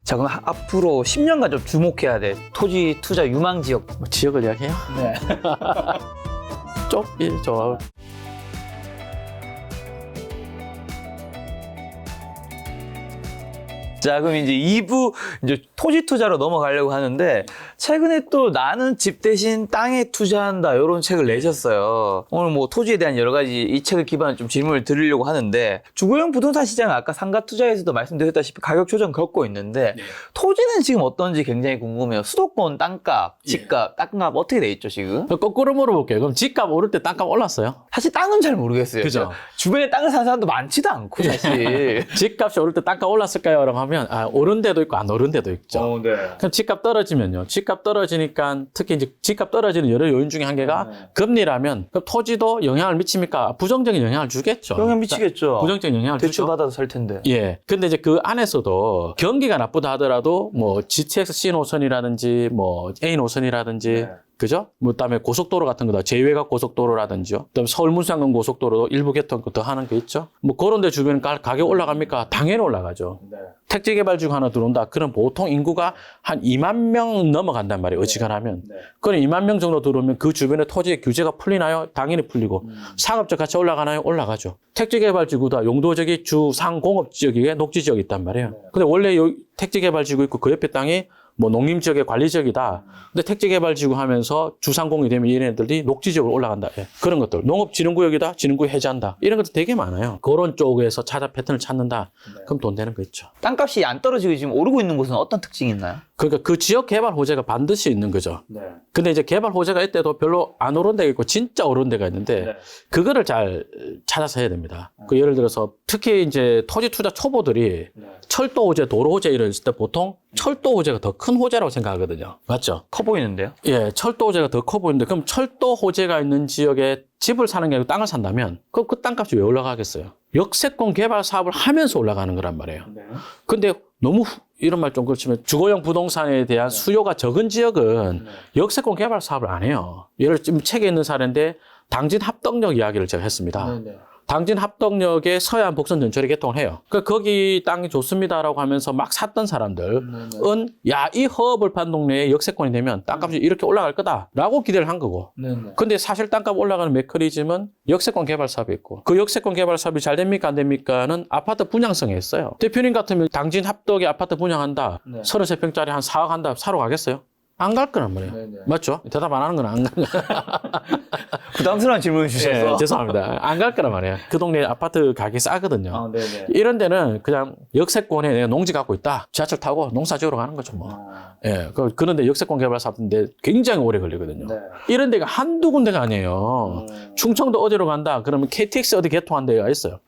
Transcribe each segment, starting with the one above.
자, 그럼 앞으로 10년간 좀 주목해야 돼. 토지 투자 유망 지역. 뭐 지역을 이야기해요? 네. 쪽이죠. 자, 그럼 이제 2부 이제 토지 투자로 넘어가려고 하는데 최근에 또 나는 집 대신 땅에 투자한다 이런 책을 내셨어요. 오늘 뭐 토지에 대한 여러 가지 이 책을 기반으로 좀 질문을 드리려고 하는데 주거용 부동산 시장은 아까 상가 투자에서도 말씀드렸다시피 가격 조정 겪고 있는데 토지는 지금 어떤지 굉장히 궁금해요. 수도권 땅값, 집값, 땅값 어떻게 돼 있죠 지금? 거꾸로 물어볼게요. 그럼 집값 오를 때 땅값 올랐어요? 사실 땅은 잘 모르겠어요. 그죠? 주변에 땅을 사는 사람도 많지도 않고 사실. 집값이 오를 때 땅값 올랐을까요? 라고 하면 오른 데도 있고 안 오른 데도 있죠. 네. 그럼 집값 떨어지면요. 집값 떨어지니까 특히 이제 집값 떨어지는 여러 요인 중에 한 개가 금리라면 그럼 토지도 영향을 미칩니까? 부정적인 영향을 주겠죠. 영향 미치겠죠. 부정적인 영향을 주죠. 대출 받아도 살 텐데. 예. 근데 이제 그 안에서도 경기가 나쁘다 하더라도 뭐 GTX C 노선이라든지 뭐 A 노선이라든지 네. 그죠? 뭐 그다음에 고속도로 같은 거다. 제외각 고속도로라든지요. 그다음에 서울 문산간 고속도로도 일부 개통 더 하는 게 있죠. 뭐 그런 데 주변 가격 올라갑니까? 당연히 올라가죠. 네. 택지 개발지구 하나 들어온다. 그럼 보통 인구가 한 2만 명 넘어간단 말이에요. 어지간하면. 네. 그럼 2만 명 정도 들어오면 그 주변에 토지의 규제가 풀리나요? 당연히 풀리고. 상업적 가치 올라가나요? 올라가죠. 택지 개발지구다. 용도적이 주상공업 지역에 녹지 지역이 있단 말이에요. 근데 원래 택지 개발지구 있고 그 옆에 땅이 뭐 농림지역의 관리지역이다. 근데 택지개발지구 하면서 주상공이 되면 얘네들이 녹지지역으로 올라간다. 예. 그런 것들. 농업진흥구역이다. 진흥구역 해제한다. 이런 것도 되게 많아요. 그런 쪽에서 찾아 패턴을 찾는다. 그럼 돈 되는 거 있죠. 땅값이 안 떨어지고 지금 오르고 있는 곳은 어떤 특징이 있나요? 그러니까 그 지역 개발 호재가 반드시 있는 거죠. 네. 근데 이제 개발 호재가 있대도 별로 안 오른 데가 있고 진짜 오른 데가 있는데 네. 그거를 잘 찾아서 해야 됩니다. 그 예를 들어서 특히 이제 토지 투자 초보들이 철도 호재, 도로 호재 이럴 때 보통 철도 호재가 더 큰 호재라고 생각하거든요. 맞죠? 커 보이는데요? 예, 철도 호재가 더 커 보이는데 그럼 철도 호재가 있는 지역에 집을 사는 게 아니고 땅을 산다면 그럼 그 땅값이 왜 올라가겠어요? 역세권 개발 사업을 하면서 올라가는 거란 말이에요. 네. 근데 너무 이런 말 좀 그렇지만 주거용 부동산에 대한 수요가 적은 지역은 역세권 개발 사업을 안 해요. 예를 지금 책에 있는 사례인데 당진 합덕역 이야기를 제가 했습니다. 당진 합덕역에 서해안 복선 전철이 개통을 해요. 그러니까 거기 땅이 좋습니다라고 하면서 막 샀던 사람들은 야, 이 허업을 판 동네에 역세권이 되면 땅값이 이렇게 올라갈 거다라고 기대를 한 거고. 근데 사실 땅값 올라가는 메커니즘은 역세권 개발 사업이 있고 그 역세권 개발 사업이 잘 됩니까 안 됩니까는 아파트 분양성에 있어요. 대표님 같으면 당진 합덕에 아파트 분양한다. 33평짜리 한 4억 한다. 사러 가겠어요? 안 갈 거란 말이에요. 맞죠? 대답 안 하는 건 안 갈 거예요. 부담스러운 질문을 주셔서. 예, 죄송합니다. 안 갈 거란 말이에요. 그 동네 아파트 가격이 싸거든요. 아, 네네. 이런 데는 그냥 역세권에 내가 농지 갖고 있다. 지하철 타고 농사 지으러 가는 거죠, 뭐. 예, 그런데 역세권 개발 사업인데 굉장히 오래 걸리거든요. 네. 이런 데가 한두 군데가 아니에요. 충청도 어디로 간다? 그러면 KTX 어디 개통한 데가 있어요.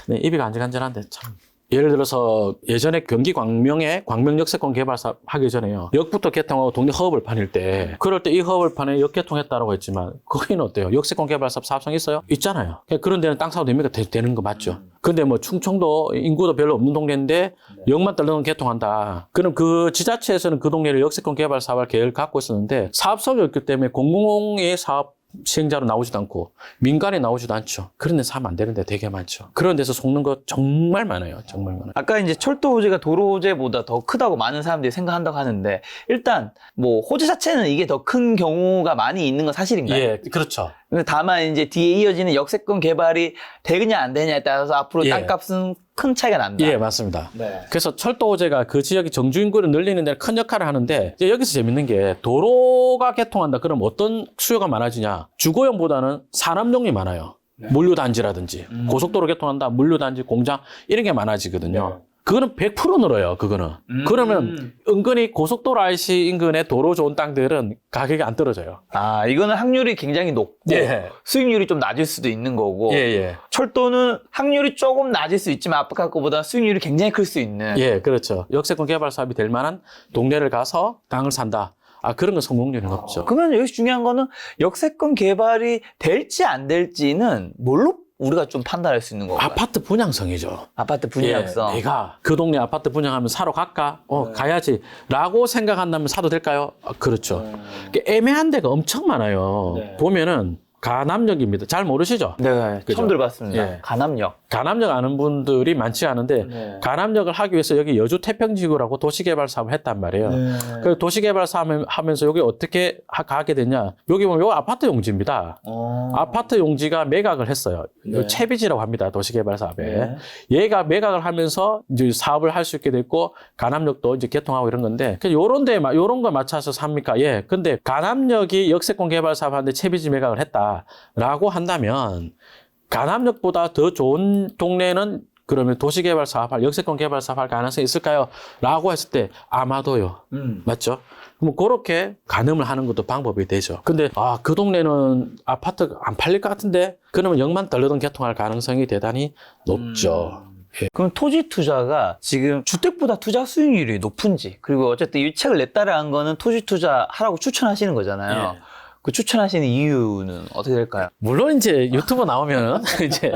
네, 입이 간질간질한데 참. 예를 들어서 예전에 경기 광명에 광명 역세권 개발 사업 하기 전에요. 역부터 개통하고 동네 허업을 판일 때 그럴 때 이 허업을 판에 역 개통했다라고 했지만 거기는 어때요? 역세권 개발 사업 사업성 있어요? 있잖아요. 그런 데는 땅 사고 됩니까? 되는 거 맞죠? 근데 뭐 충청도 인구도 별로 없는 동네인데 역만 떨려면 개통한다. 그럼 그 지자체에서는 그 동네를 역세권 개발 사업을 계획을 갖고 있었는데 사업성이 없기 때문에 공공의 사업 시행자로 나오지도 않고 민간에 나오지도 않죠. 그런 데서 하면 안 되는데 되게 많죠. 그런 데서 속는 거 정말 많아요. 정말 많아요. 아까 이제 철도 호재가 도로 호재보다 더 크다고 많은 사람들이 생각한다고 하는데 일단 뭐 호재 자체는 이게 더 큰 경우가 많이 있는 건 사실인가요? 예, 그렇죠. 근데 다만 이제 뒤에 이어지는 역세권 개발이 되느냐 안 되느냐에 따라서 앞으로 예. 땅값은 큰 차이가 난다. 예, 맞습니다. 네. 그래서 철도 호재가 그 지역의 정주 인구를 늘리는 데 큰 역할을 하는데 이제 여기서 재밌는 게 도로가 개통한다. 그럼 어떤 수요가 많아지냐? 주거용보다는 산업용이 많아요. 물류단지라든지 고속도로 개통한다. 물류단지, 공장 이런 게 많아지거든요. 그거는 100% 늘어요. 그거는. 그러면 은근히 고속도로 IC 인근의 도로 좋은 땅들은 가격이 안 떨어져요. 아, 이거는 확률이 굉장히 높고 예. 수익률이 좀 낮을 수도 있는 거고 예. 철도는 확률이 조금 낮을 수 있지만 아까 거보다 수익률이 굉장히 클 수 있는. 예, 그렇죠. 역세권 개발 사업이 될 만한 동네를 가서 땅을 산다. 아, 그런 건 성공률이 높죠. 그러면 여기서 중요한 거는 역세권 개발이 될지 안 될지는 뭘로 우리가 좀 판단할 수 있는 건가요? 아파트 분양성이죠. 아파트 분양성. 예, 내가 그 동네 아파트 분양하면 사러 갈까? 가야지. 라고 생각한다면 사도 될까요? 아, 그렇죠. 애매한 데가 엄청 많아요. 보면은 가남역입니다. 잘 모르시죠? 네, 그죠? 처음 들어봤습니다. 예. 가남역. 가남역 아는 분들이 많지 않은데 네. 가남역을 하기 위해서 여기 여주 태평지구라고 도시개발 사업을 했단 말이에요. 네. 그 도시개발 사업을 하면서 여기 어떻게 가게 됐냐? 여기 보면 요 아파트 용지입니다. 아파트 용지가 매각을 했어요. 네. 채비지라고 합니다. 도시개발 사업에. 네. 얘가 매각을 하면서 이제 사업을 할 수 있게 됐고 가남역도 이제 개통하고 이런 건데 요런 거 맞춰서 삽니까? 예. 근데 가남역이 역세권 개발 사업하는데 채비지 매각을 했다라고 한다면 가남역보다 더 좋은 동네는 그러면 도시개발 사업할, 역세권 개발 사업할 가능성이 있을까요? 라고 했을 때 아마도요. 맞죠? 그럼 그렇게 가늠을 하는 것도 방법이 되죠. 근데 그 동네는 아파트 안 팔릴 것 같은데 그러면 역만 덜러덩 개통할 가능성이 대단히 높죠. 그럼 토지 투자가 지금 주택보다 투자 수익률이 높은지, 그리고 어쨌든 이 책을 냈다라 한 거는 토지 투자 하라고 추천하시는 거잖아요. 예. 그 추천하시는 이유는 어떻게 될까요? 물론 이제 유튜브 나오면 이제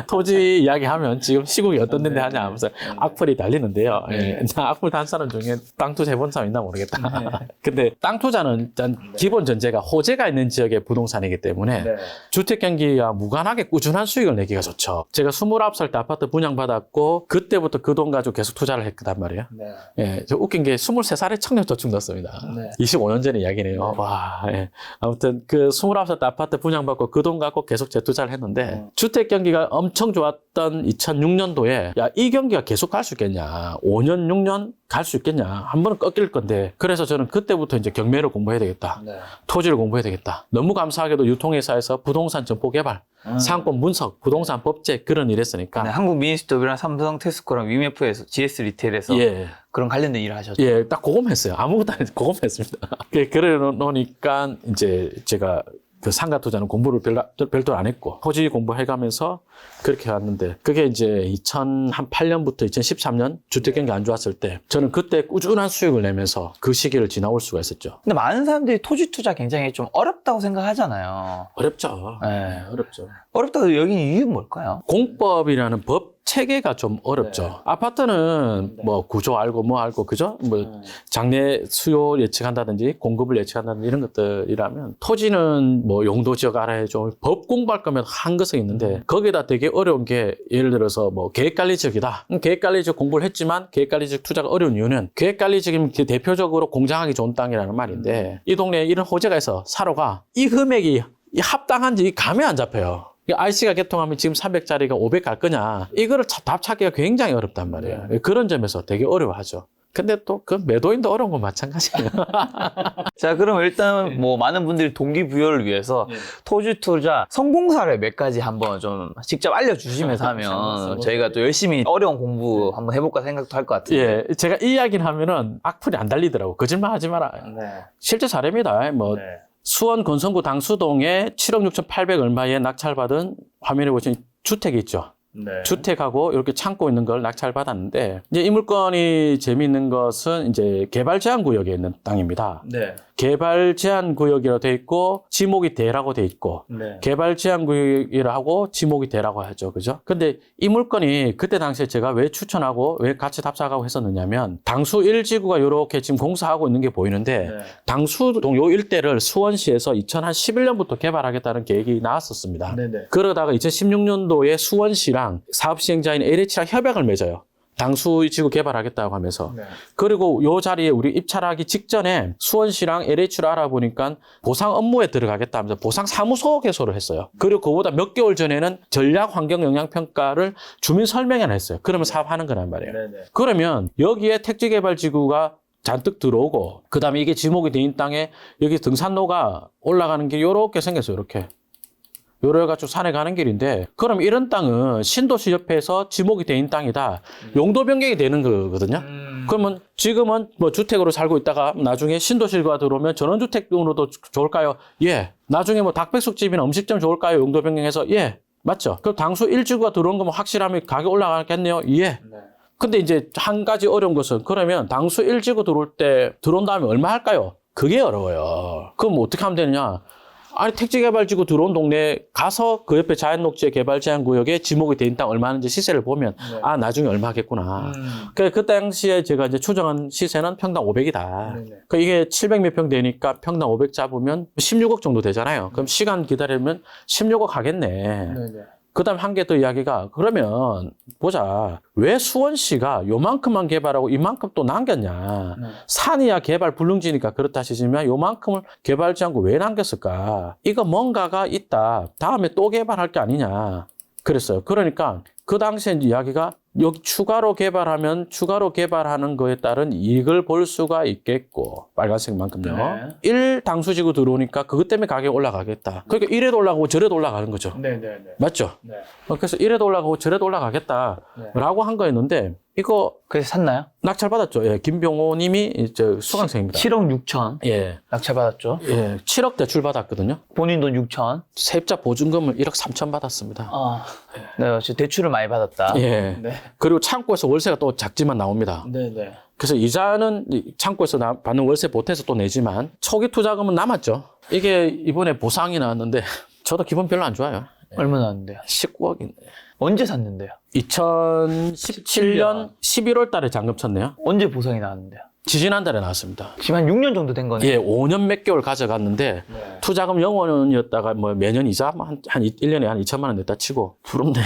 토지 이야기하면 지금 시국이 어떤 데인데 하냐 하면서 악플이 달리는데요. 예. 악플 단 사람 중에 땅 투자 해본 사람 있나 모르겠다. 근데 땅 투자는 일단 기본 전제가 호재가 있는 지역의 부동산이기 때문에 주택 경기와 무관하게 꾸준한 수익을 내기가 좋죠. 제가 29살 때 아파트 분양받았고 그때부터 그 돈 가지고 계속 투자를 했단 말이에요. 예, 저 웃긴 게 23살에 청약저축 넣었습니다. 25년 전의 이야기네요. 와, 예. 아무튼 그 29살 때 아파트 분양받고 그 돈 갖고 계속 재투자를 했는데 주택 경기가 엄청 좋았던 2006년도에 야, 이 경기가 계속 갈 수 있겠냐. 5년, 6년 갈 수 있겠냐. 한 번은 꺾일 건데. 그래서 저는 그때부터 이제 경매를 공부해야 되겠다. 토지를 공부해야 되겠다. 너무 감사하게도 유통회사에서 부동산 점포 개발, 상권 분석, 부동산 법제 그런 일 했으니까. 네, 한국 미니스톱이랑 삼성 테스코랑 위메프에서 GS 리테일에서 예. 그런 관련된 일을 하셨죠. 예, 딱 그거만 했어요. 아무것도 안 했어요. 그거만 했습니다. 그래 놓으니까 이제 제가 그 상가 투자는 공부를 별도로 안 했고 토지 공부해가면서 그렇게 왔는데 그게 이제 2008년부터 2013년 주택 경기 안 좋았을 때 저는 그때 꾸준한 수익을 내면서 그 시기를 지나올 수가 있었죠. 근데 많은 사람들이 토지 투자 굉장히 좀 어렵다고 생각하잖아요. 어렵죠. 네. 어렵죠. 어렵다고 여기는 이유는 뭘까요? 공법이라는 법 체계가 좀 어렵죠. 아파트는 뭐 구조 알고 뭐 알고 그죠? 뭐 장래 수요 예측한다든지 공급을 예측한다든지 이런 것들이라면 토지는 뭐 용도 지역 알아야 좀 법 공부할 거면 한 것은 있는데 거기다 되게 어려운 게 예를 들어서 뭐 계획관리 지역이다. 계획관리 지역 공부를 했지만 계획관리 지역 투자가 어려운 이유는 계획관리 지역이면 대표적으로 공장하기 좋은 땅이라는 말인데 이 동네에 이런 호재가 있어 사러 가. 이 금액이 합당한지 감이 안 잡혀요. IC가 개통하면 지금 300짜리가 500 갈 거냐. 이거를 답 찾기가 굉장히 어렵단 말이에요. 그런 점에서 되게 어려워하죠. 근데 또 그 매도인도 어려운 건 마찬가지예요. 자, 그럼 일단 뭐 많은 분들이 동기부여를 위해서 토지 투자 성공 사례 몇 가지 한번 좀 직접 알려주시면서 하면 저희가 또 열심히 어려운 공부 한번 해볼까 생각도 할 것 같아요. 예, 제가 이 이야기를 하면은 악플이 안 달리더라고. 거짓말 하지 마라. 실제 사례입니다. 뭐 수원 건성구 당수동에 7억 6,800 얼마에 낙찰받은 화면에 보시면 주택이 있죠. 주택하고 이렇게 창고 있는 걸 낙찰받았는데 이제 이 물건이 재미있는 것은 이제 개발 제한 구역에 있는 땅입니다. 개발 제한 구역이라고 돼 있고 지목이 대라고 돼 있고 개발 제한 구역이라고 지목이 대라고 하죠. 그죠? 근데 이 물건이 그때 당시에 제가 왜 추천하고 왜 같이 답사하고 했었느냐면 당수 1지구가 이렇게 지금 공사하고 있는 게 보이는데 당수동 요 일대를 수원시에서 2011년부터 개발하겠다는 계획이 나왔었습니다. 그러다가 2016년도에 수원시랑 사업 시행자인 LH랑 협약을 맺어요. 당수 지구 개발하겠다고 하면서. 그리고 요 자리에 우리 입찰하기 직전에 수원시랑 LH를 알아보니까 보상 업무에 들어가겠다 하면서 보상 사무소 개소를 했어요. 그리고 그보다 몇 개월 전에는 전략 환경 영향 평가를 주민 설명회를 했어요. 그러면 사업하는 거란 말이에요. 그러면 여기에 택지 개발 지구가 잔뜩 들어오고 그다음에 이게 지목이 된 땅에 여기 등산로가 올라가는 길이 요렇게 생겼어요. 이렇게. 요래가지고 산에 가는 길인데 그럼 이런 땅은 신도시 옆에서 지목이 돼 있는 땅이다. 용도 변경이 되는 거거든요. 그러면 지금은 뭐 주택으로 살고 있다가 나중에 신도시가 들어오면 전원주택으로도 좋을까요? 예. 나중에 뭐 닭백숙집이나 음식점 좋을까요? 용도 변경해서 예. 맞죠? 그럼 당수 1지구가 들어온 거면 확실하면 가격 올라가겠네요? 예. 근데 이제 한 가지 어려운 것은 그러면 당수 1지구 들어온 다음에 얼마 할까요? 그게 어려워요. 그럼 뭐 어떻게 하면 되느냐? 아니 택지개발지구 들어온 동네에 가서 그 옆에 자연녹지 개발 제한 구역에 지목이 돼 있는 땅 얼마인지 시세를 보면 네. 아 나중에 얼마 하겠구나. 그 당시에 제가 이제 추정한 시세는 평당 500이다. 네네. 그 이게 700 몇 평 되니까 평당 500 잡으면 16억 정도 되잖아요. 그럼 시간 기다리면 16억 하겠네. 네네. 그 다음 한 개 더 이야기가 그러면 보자. 왜 수원시가 요만큼만 개발하고 이만큼 또 남겼냐. 네. 산이야 개발 불능지니까 그렇다 치지만 요만큼을 개발지 않고 왜 남겼을까. 이거 뭔가가 있다. 다음에 또 개발할 게 아니냐. 그랬어요. 그러니까 그 당시에 이야기가 여기 추가로 개발하는 거에 따른 이익을 볼 수가 있겠고 빨간색만큼요. 네. 1당수지구 들어오니까 그것 때문에 가격이 올라가겠다. 그러니까 이래도 올라가고 저래도 올라가는 거죠. 네네네. 맞죠? 네. 그래서 이래도 올라가고 저래도 올라가겠다라고 한 거였는데 이거 그래서 샀나요? 낙찰 받았죠. 예, 김병호 님이 저 수강생입니다. 7억 6천. 예. 낙찰 받았죠. 예, 7억 대출 받았거든요. 본인 돈 6천. 세입자 보증금을 1억 3천 받았습니다. 아, 네, 저 대출을 많이 받았다. 예. 네. 그리고 창고에서 월세가 또 작지만 나옵니다. 네네. 그래서 이자는 이 창고에서 받는 월세 보태서 또 내지만 초기 투자금은 남았죠. 이게 이번에 보상이 나왔는데 저도 기분 별로 안 좋아요. 얼마 나왔는데요? 19억인데. 언제 샀는데요? 2017년 11월 달에 잔금 쳤네요. 언제 보상이 나왔는데요? 지지난달에 나왔습니다. 지금 한 6년 정도 된 거네요. 예, 5년 몇 개월 가져갔는데 네. 투자금 0원이었다가 뭐 매년 이자 한 1년에 한 2천만 원 냈다 치고 부럽네.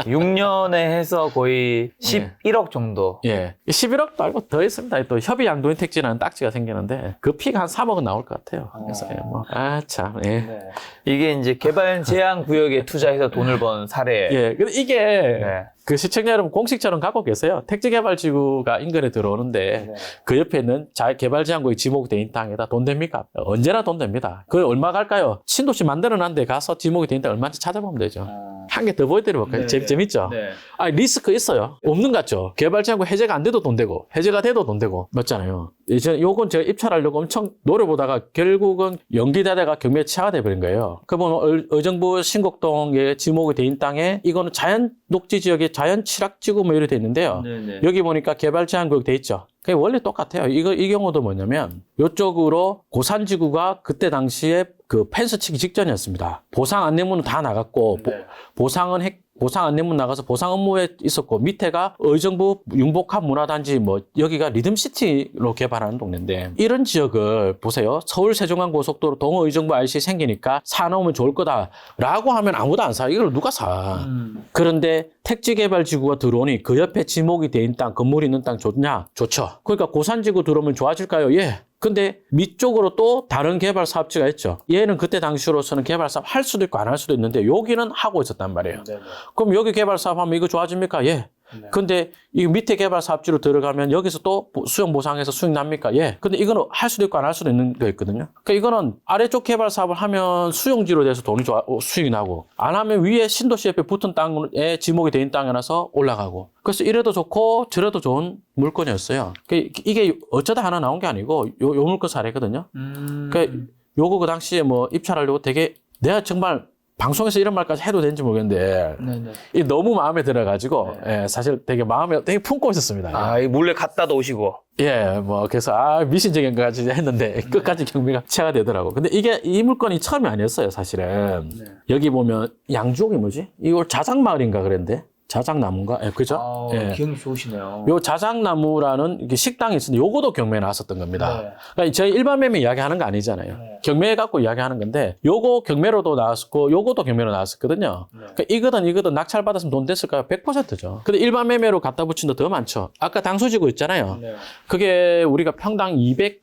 6년에 해서 거의 11억 정도. 예. 11억 말고 더 있습니다. 또 협의 양도인 택지라는 딱지가 생기는데 그 피가 한 3억은 나올 것 같아요. 그래서 예, 뭐. 아, 참. 예. 네. 이게 이제 개발 제한 구역에 투자해서 돈을 번 사례. 예. 근데 이게 네. 그 시청자 여러분 공식처럼 갖고 계세요. 택지개발지구가 인근에 들어오는데 네. 그 옆에 있는 개발제한구에 지목이 돼 있는 땅에다 돈 됩니까? 언제나 돈 됩니다. 그게 얼마 갈까요? 신도시 만들어놓은 데 가서 지목이 돼 있는 땅 얼마인지 찾아보면 되죠. 한 개 더 보여드려볼까요? 네, 재밌죠? 네. 아, 리스크 있어요. 없는 것 같죠? 개발제한구 해제가 안 돼도 돈 되고, 해제가 돼도 돈 되고, 맞잖아요. 이제 요건 제가 입찰하려고 엄청 노려보다가 결국은 연기되다가 경매에 취하가 돼버린 거예요. 그러면 의정부 신곡동에 지목이 돼 있는 땅에 이거는 자연 녹지 지역에 자연 취락지구 뭐 이렇게 돼 있는데요. 네네. 여기 보니까 개발 제한 구역 돼 있죠. 그게 원래 똑같아요. 이 경우도 뭐냐면 요쪽으로 고산지구가 그때 당시에 그 펜스 치기 직전이었습니다. 보상 안내문은 다 나갔고 네. 보상 안내문 나가서 보상 업무에 있었고 밑에가 의정부 융복합 문화단지 뭐 여기가 리듬시티로 개발하는 동네인데 이런 지역을 보세요. 서울 세종간 고속도로 동호 의정부 RC 생기니까 사놓으면 좋을 거다라고 하면 아무도 안 사. 이걸 누가 사? 그런데 택지개발지구가 들어오니 그 옆에 지목이 돼 있는 땅, 건물이 있는 땅 좋냐? 좋죠. 그러니까 고산지구 들어오면 좋아질까요? 예. 근데 밑쪽으로 또 다른 개발 사업지가 있죠. 얘는 그때 당시로서는 개발 사업 할 수도 있고 안 할 수도 있는데 여기는 하고 있었단 말이에요. 네네. 그럼 여기 개발 사업하면 이거 좋아집니까? 예. 근데 이 밑에 개발 사업지로 들어가면 여기서 또 수용 보상해서 수익 납니까? 예. 근데 이거는 할 수도 있고 안 할 수도 있는 거 있거든요. 그러니까 이거는 아래쪽 개발 사업을 하면 수용지로 돼서 돈이 수익이 나고 안 하면 위에 신도시 옆에 붙은 땅에 지목이 돼 있는 땅에 나서 올라가고. 그래서 이래도 좋고 저래도 좋은 물건이었어요. 이게 어쩌다 하나 나온 게 아니고 요 물건 사례거든요. 그러니까 요거 그 당시에 뭐 입찰하려고 되게 내가 정말 방송에서 이런 말까지 해도 되는지 모르겠는데 네네. 이 너무 마음에 들어가지고 예, 사실 되게 마음에 되게 품고 있었습니다. 아, 이 몰래 갖다도 오시고. 예, 뭐 그래서 미신적인 것까지 했는데 끝까지 경매가 취하가 되더라고. 근데 이 물건이 처음이 아니었어요, 사실은. 여기 보면 양주옥이 뭐지? 이거 자작마을인가 그랬는데. 자작나무인가? 예, 그죠? 아, 예. 기억이 좋으시네요. 요 자작나무라는 이게 식당이 있었는데 요거도 경매에 나왔었던 겁니다. 네. 그러니까 저희 일반 매매 이야기하는 거 아니잖아요. 네. 경매에 갖고 이야기하는 건데 요거 경매로도 나왔었고 요거도 경매로 나왔었거든요. 네. 그러니까 이거든 낙찰 받았으면 돈 됐을까요? 100%죠. 근데 일반 매매로 갖다 붙인 더 많죠. 아까 당수지구 있잖아요. 네. 그게 우리가 평당 200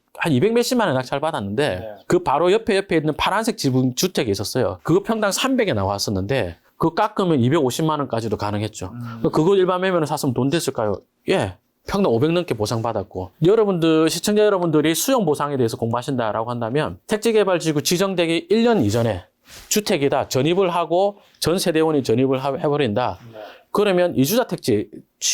몇십만 원 낙찰 받았는데 네. 그 바로 옆에 있는 파란색 지붕 주택이 있었어요. 그거 평당 300에 나왔었는데 그거 깎으면 250만 원까지도 가능했죠. 그거 일반 매매로 샀으면 돈 됐을까요? 예. 평당 500 넘게 보상받았고 시청자 여러분들이 수용 보상에 대해서 공부하신다라고 한다면 택지개발지구 지정되기 1년 이전에 주택이다 전입을 하고 전 세대원이 전입을 해버린다. 네. 그러면 이주자 택지,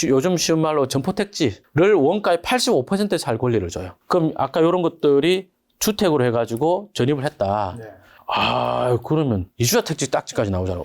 요즘 쉬운 말로 점포 택지를 원가의 85%에 살 권리를 줘요. 그럼 아까 이런 것들이 주택으로 해가지고 전입을 했다. 네. 아, 그러면 이주자 택지 딱지까지 나오잖아.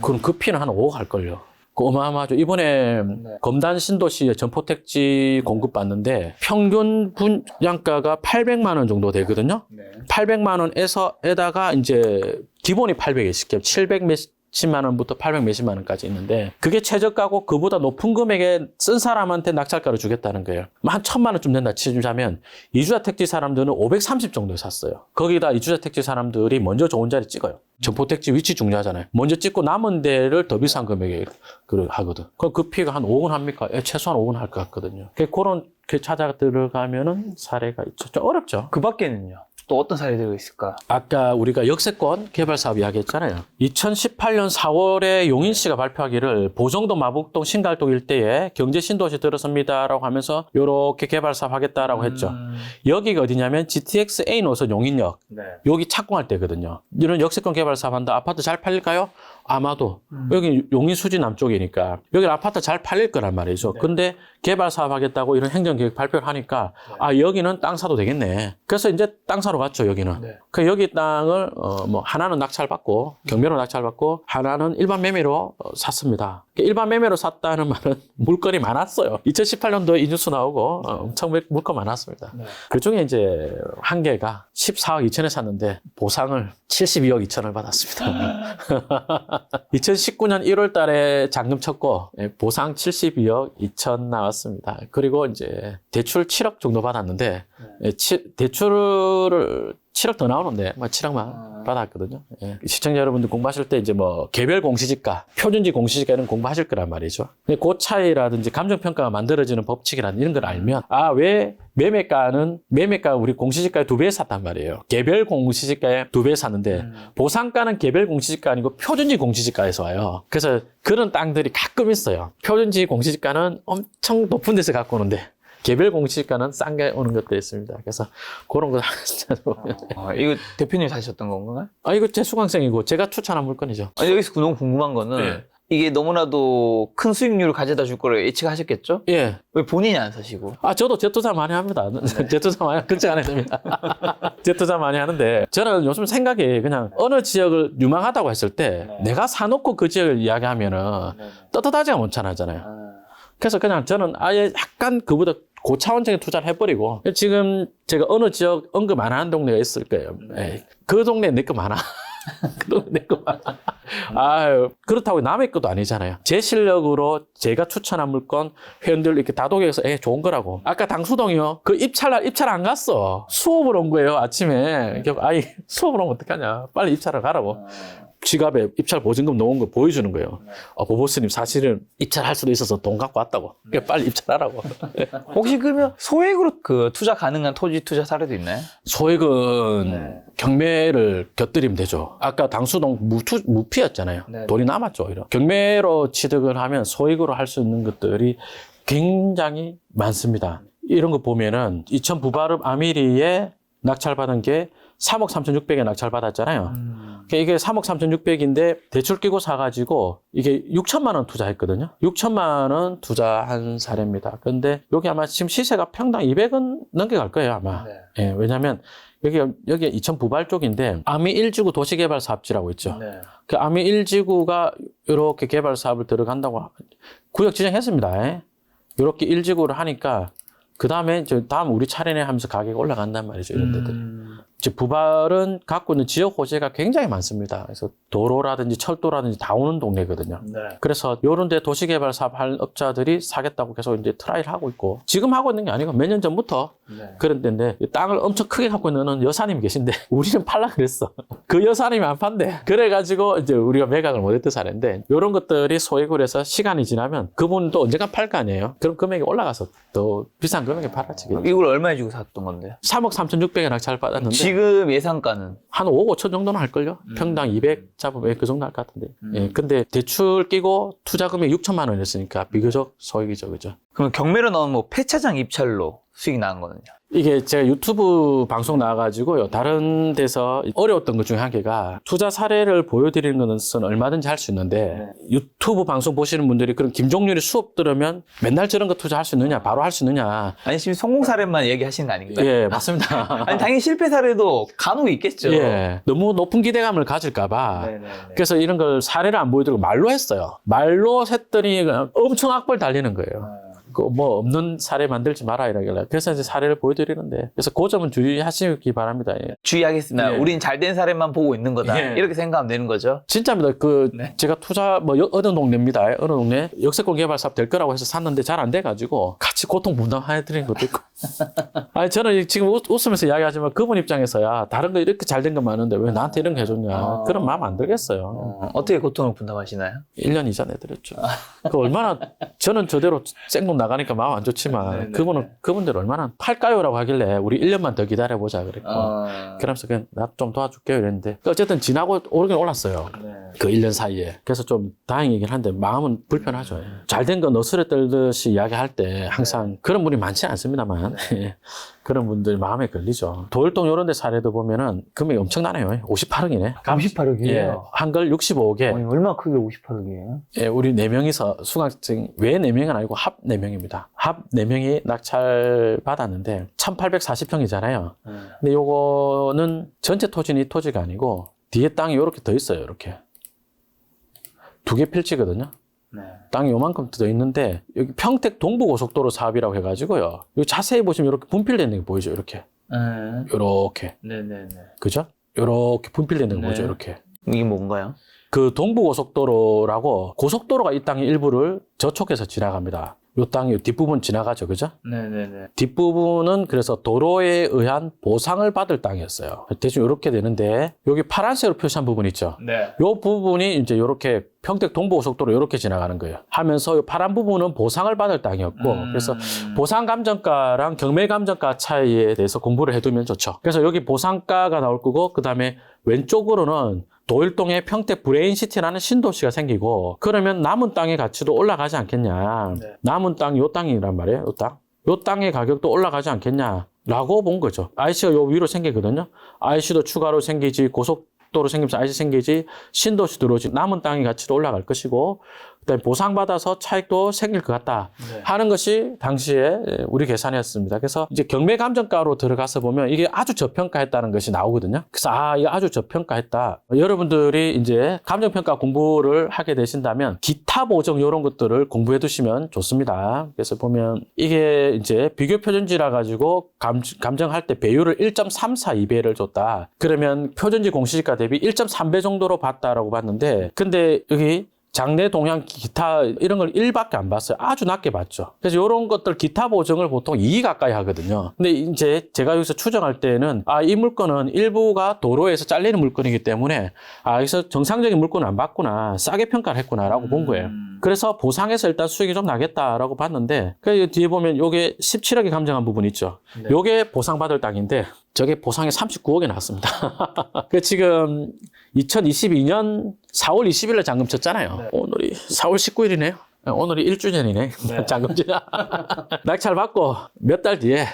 그럼 그 피는 한 5억 할걸요. 그 어마어마하죠. 이번에 검단 신도시에 전포택지 공급받는데 평균 분양가가 800만 원 정도 되거든요. 800만 원에다가 이제 기본이 800에 700 몇십만 원부터 800 몇십만 원까지 있는데 그게 최저가고 그보다 높은 금액에 쓴 사람한테 낙찰가를 주겠다는 거예요. 한 1000만 원쯤 된다 치자면 이주자 택지 사람들은 530 정도에 샀어요. 거기다 이주자 택지 사람들이 먼저 좋은 자리 찍어요. 전포택지 위치 중요하잖아요. 먼저 찍고 남은 데를 더 비싼 금액에 하거든. 그럼 그 피해가 한 5원 합니까? 최소한 5원 할 것 같거든요. 그런 찾아 들어가면은 사례가 있죠. 좀 어렵죠. 그 밖에는요? 또 어떤 사례들이 있을까? 아까 우리가 역세권 개발 사업 이야기했잖아요. 2018년 4월에 용인시가 발표하기를 보정동, 마북동, 신갈동 일대에 경제 신도시 들어섭니다라고 하면서 이렇게 개발 사업 하겠다라고 했죠. 여기가 어디냐면 GTX A 노선 용인역. 여기 착공할 때거든요. 이런 역세권 개발 사업 한다. 아파트 잘 팔릴까요? 아마도. 여기 용인 수지 남쪽이니까 여기 아파트 잘 팔릴 거란 말이죠. 근데 개발 사업 하겠다고 이런 행정계획 발표를 하니까 아 여기는 땅 사도 되겠네. 그래서 이제 땅 사러 갔죠 여기는. 그 여기 땅을 뭐 하나는 낙찰받고 경매로 낙찰받고 하나는 일반 매매로 샀습니다. 일반 매매로 샀다는 말은 물건이 많았어요. 2018년도에 이 뉴스 나오고 엄청 물건 많았습니다. 그 중에 이제 한 개가 14억 2천에 샀는데 보상을 72억 2천을 받았습니다. 2019년 1월 달에 잔금 쳤고 보상 72억 2천 나왔습니다. 그리고 이제 대출 7억 정도 받았는데 대출을 7억 더 나오는데 7억만 받았거든요. 예. 시청자 여러분들 공부하실 때 이제 뭐 개별 공시지가, 표준지 공시지가 이런 공부하실 거란 말이죠. 근데 그 차이라든지 감정평가가 만들어지는 법칙이라는 이런 걸 알면 왜 매매가 우리 공시지가의 2배 샀단 말이에요. 개별 공시지가에 2배 샀는데 보상가는 개별 공시지가 아니고 표준지 공시지가에서 와요. 그래서 그런 땅들이 가끔 있어요. 표준지 공시지가는 엄청 높은 데서 갖고 오는데 개별 공시지가는 싼 게 오는 것도 있습니다. 그래서 그런 거 이거 대표님이 사셨던 건가요? 이거 제 수강생이고 제가 추천한 물건이죠. 여기서 너무 궁금한 거는 이게 너무나도 큰 수익률을 가져다 줄 거를 예측하셨겠죠? 예. 왜 본인이 안 사시고? 저도 재투자 많이 합니다. 재투자 많이, 걱정 안 해도 됩니다. 재투자 많이 하는데, 저는 요즘 생각이 그냥 어느 지역을 유망하다고 했을 때, 내가 사놓고 그 지역을 이야기하면은 떳떳하지가 못하잖아요. 그래서 그냥 저는 아예 약간 그보다 고차원적인 투자를 해버리고, 지금 제가 어느 지역 언급 안 하는 동네가 있을 거예요. 그 동네 내 거 많아. 그 동네 내 거 많아. 그렇다고 남의 것도 아니잖아요. 제 실력으로 제가 추천한 물건 회원들 이렇게 다독여서 좋은 거라고. 아까 당수동이요. 그 입찰 안 갔어. 수업을 온 거예요, 아침에. 수업을 오면 어떡하냐. 빨리 입찰을 가라고. 지갑에 입찰 보증금 넣은 거 보여주는 거예요. 보보스님 사실은 입찰할 수도 있어서 돈 갖고 왔다고. 그러니까 빨리 입찰하라고. 혹시 그러면 소액으로 그 투자 가능한 토지 투자 사례도 있나요? 소액은 경매를 곁들이면 되죠. 아까 당수동 무피였잖아요. 돈이 남았죠. 이런. 경매로 취득을 하면 소액으로 할 수 있는 것들이 굉장히 많습니다. 이런 거 보면은 2000 부바름 아미리에 낙찰받은 게 3억 3,600에 낙찰받았잖아요. 이게 3억 3,600인데 대출 끼고 사가지고 이게 6천만 원 투자했거든요. 6천만 원 투자한 사례입니다. 근데 여기 아마 지금 시세가 평당 200원 넘게 갈 거예요, 아마. 왜냐면 여기 2000 부발 쪽인데 아미 1지구 도시개발 사업지라고 있죠. 그 아미 1지구가 이렇게 개발 사업을 들어간다고 구역 지정했습니다. 이렇게 1지구를 하니까 그 다음에 다음 우리 차례네 하면서 가격이 올라간단 말이죠. 이런 데들. 부발은 갖고 있는 지역 호재가 굉장히 많습니다. 그래서 도로라든지 철도라든지 다 오는 동네거든요. 그래서 이런 데 도시개발 사업 할 업자들이 사겠다고 계속 이제 트라이를 하고 있고, 지금 하고 있는 게 아니고 몇 년 전부터 그런 데인데, 땅을 엄청 크게 갖고 있는 여사님이 계신데 우리는 팔라 그랬어. 그 여사님이 안 판대. 그래가지고 이제 우리가 매각을 못했던 사례인데, 이런 것들이 소액으로 해서 시간이 지나면 그분도 언젠가 팔 거 아니에요. 그럼 금액이 올라가서 더 비싼 금액에 팔았지. 이걸 얼마에 주고 샀던 건데요? 3억 3,600에 낙찰 받았는데 지금 예상가는? 한 5억 5천 정도는 할걸요? 평당 200 잡으면 그 정도 할 것 같은데. 근데 대출 끼고 투자금이 6천만 원이었으니까 비교적 소액이죠, 그죠? 그럼 경매로 나온 뭐 폐차장 입찰로 수익이 나는 거는요? 이게 제가 유튜브 방송 나와가지고요. 다른 데서 어려웠던 것 중에 한 개가 투자 사례를 보여드리는 것은 얼마든지 할 수 있는데 유튜브 방송 보시는 분들이 그런 김종률의 수업 들으면 맨날 저런 거 투자할 수 있느냐, 바로 할 수 있느냐. 아니, 지금 성공 사례만 얘기하시는 거 아닌가요? 예, 맞습니다. 아니, 당연히 실패 사례도 간혹 있겠죠. 예, 너무 높은 기대감을 가질까봐. 네네네. 그래서 이런 걸 사례를 안 보여드리고 말로 했어요. 말로 했더니 엄청 악벌 달리는 거예요. 뭐 없는 사례 만들지 마라 이러길래. 그래서 이제 사례를 보여드리는데. 그래서 그 점은 주의하시기 바랍니다. 예. 주의하겠습니다. 예. 우린 잘 된 사례만 보고 있는 거다. 예. 이렇게 생각하면 되는 거죠. 진짜입니다. 네. 제가 투자, 어느 동네입니다. 어느 동네 역세권 개발 사업 될 거라고 해서 샀는데 잘 안 돼가지고 같이 고통 분담해드리는 것도 있고. 아니, 저는 지금 웃으면서 이야기하지만 그분 입장에서야 다른 거 이렇게 잘 된 거 많은데 왜 나한테 이런 거 해줬냐. 그런 마음 안 들겠어요. 어떻게 고통을 분담하시나요? 1년 이자 내드렸죠. 그 얼마나, 저는 저대로 생돈 나가니까 마음 안 좋지만, 그분들 얼마나 팔까요라고 하길래 우리 1년만 더 기다려보자 그랬고. 그러면서 그냥 나 좀 도와줄게요 이랬는데. 어쨌든 지나고 오르긴 올랐어요. 그 1년 사이에. 그래서 좀 다행이긴 한데 마음은 불편하죠. 잘 된 거 너스레 떨듯이 이야기할 때 항상 그런 분이 많지는 않습니다만. 그런 분들 마음에 걸리죠. 도일동 이런 데 사례도 보면은 금액이 엄청나네요. 58억이네. 58억이에요? 예, 한걸 65억에. 얼마나 크게 58억이에요? 예, 우리 4명이서 수강생, 외 4명은 아니고 합 4명입니다. 합 4명이 낙찰 받았는데 1840평이잖아요. 근데 요거는 전체 토지는 이 토지가 아니고 뒤에 땅이 요렇게 더 있어요. 이렇게. 2개 필지거든요. 땅이 요만큼 더 있는데 여기 평택 동부고속도로 사업이라고 해가지고요. 여기 자세히 보시면 이렇게 분필되는 게 보이죠. 이렇게. 요렇게. 네네네. 그죠? 요렇게 분필되는 거 보이죠. 이렇게. 이게 뭔가요? 그 동부고속도로라고 고속도로가 이 땅의 일부를 저촉해서 지나갑니다. 요 땅이 뒷부분 지나가죠. 그죠? 네네네. 뒷부분은 그래서 도로에 의한 보상을 받을 땅이었어요. 대충 이렇게 되는데 여기 파란색으로 표시한 부분 있죠? 네. 요 부분이 이제 이렇게 평택 동부고속도로 이렇게 지나가는 거예요. 하면서 이 파란 부분은 보상을 받을 땅이었고 그래서 보상감정가랑 경매감정가 차이에 대해서 공부를 해두면 좋죠. 그래서 여기 보상가가 나올 거고 그 다음에 왼쪽으로는 도일동에 평택 브레인시티라는 신도시가 생기고 그러면 남은 땅의 가치도 올라가지 않겠냐. 남은 땅이 요 땅이란 말이에요. 요 땅. 요 땅의 가격도 올라가지 않겠냐라고 본 거죠. IC가 요 위로 생기거든요. IC도 추가로 생기지 고속도로 생기면서 IC 생기지 신도시 들어오지 남은 땅의 가치도 올라갈 것이고 그다음에 보상받아서 차익도 생길 것 같다 하는 것이 당시에 우리 계산이었습니다. 그래서 이제 경매감정가로 들어가서 보면 이게 아주 저평가했다는 것이 나오거든요. 그래서 이게 아주 저평가했다. 여러분들이 이제 감정평가 공부를 하게 되신다면 기타 보정 이런 것들을 공부해 두시면 좋습니다. 그래서 보면 이게 이제 비교 표준지라 가지고 감정할 때 배율을 1.342배를 줬다. 그러면 표준지 공시지가 대비 1.3배 정도로 봤다라고 봤는데 근데 여기 장내 동향 기타 이런 걸 1밖에 안 봤어요. 아주 낮게 봤죠. 그래서 이런 것들 기타 보정을 보통 2 가까이 하거든요. 근데 이제 제가 여기서 추정할 때는 이 물건은 일부가 도로에서 잘리는 물건이기 때문에 여기서 정상적인 물건을 안 봤구나. 싸게 평가를 했구나라고 본 거예요. 그래서 보상에서 일단 수익이 좀 나겠다라고 봤는데 그 뒤에 보면 요게 17억에 감정한 부분 있죠. 요게 보상받을 땅인데 저게 보상이 39억에 나왔습니다. 그 지금 2022년 4월 20일에 잔금 쳤잖아요. 오늘이 4월 19일이네요. 오늘이 1주년이네. 잔금 치 낙찰 받고 몇 달 뒤에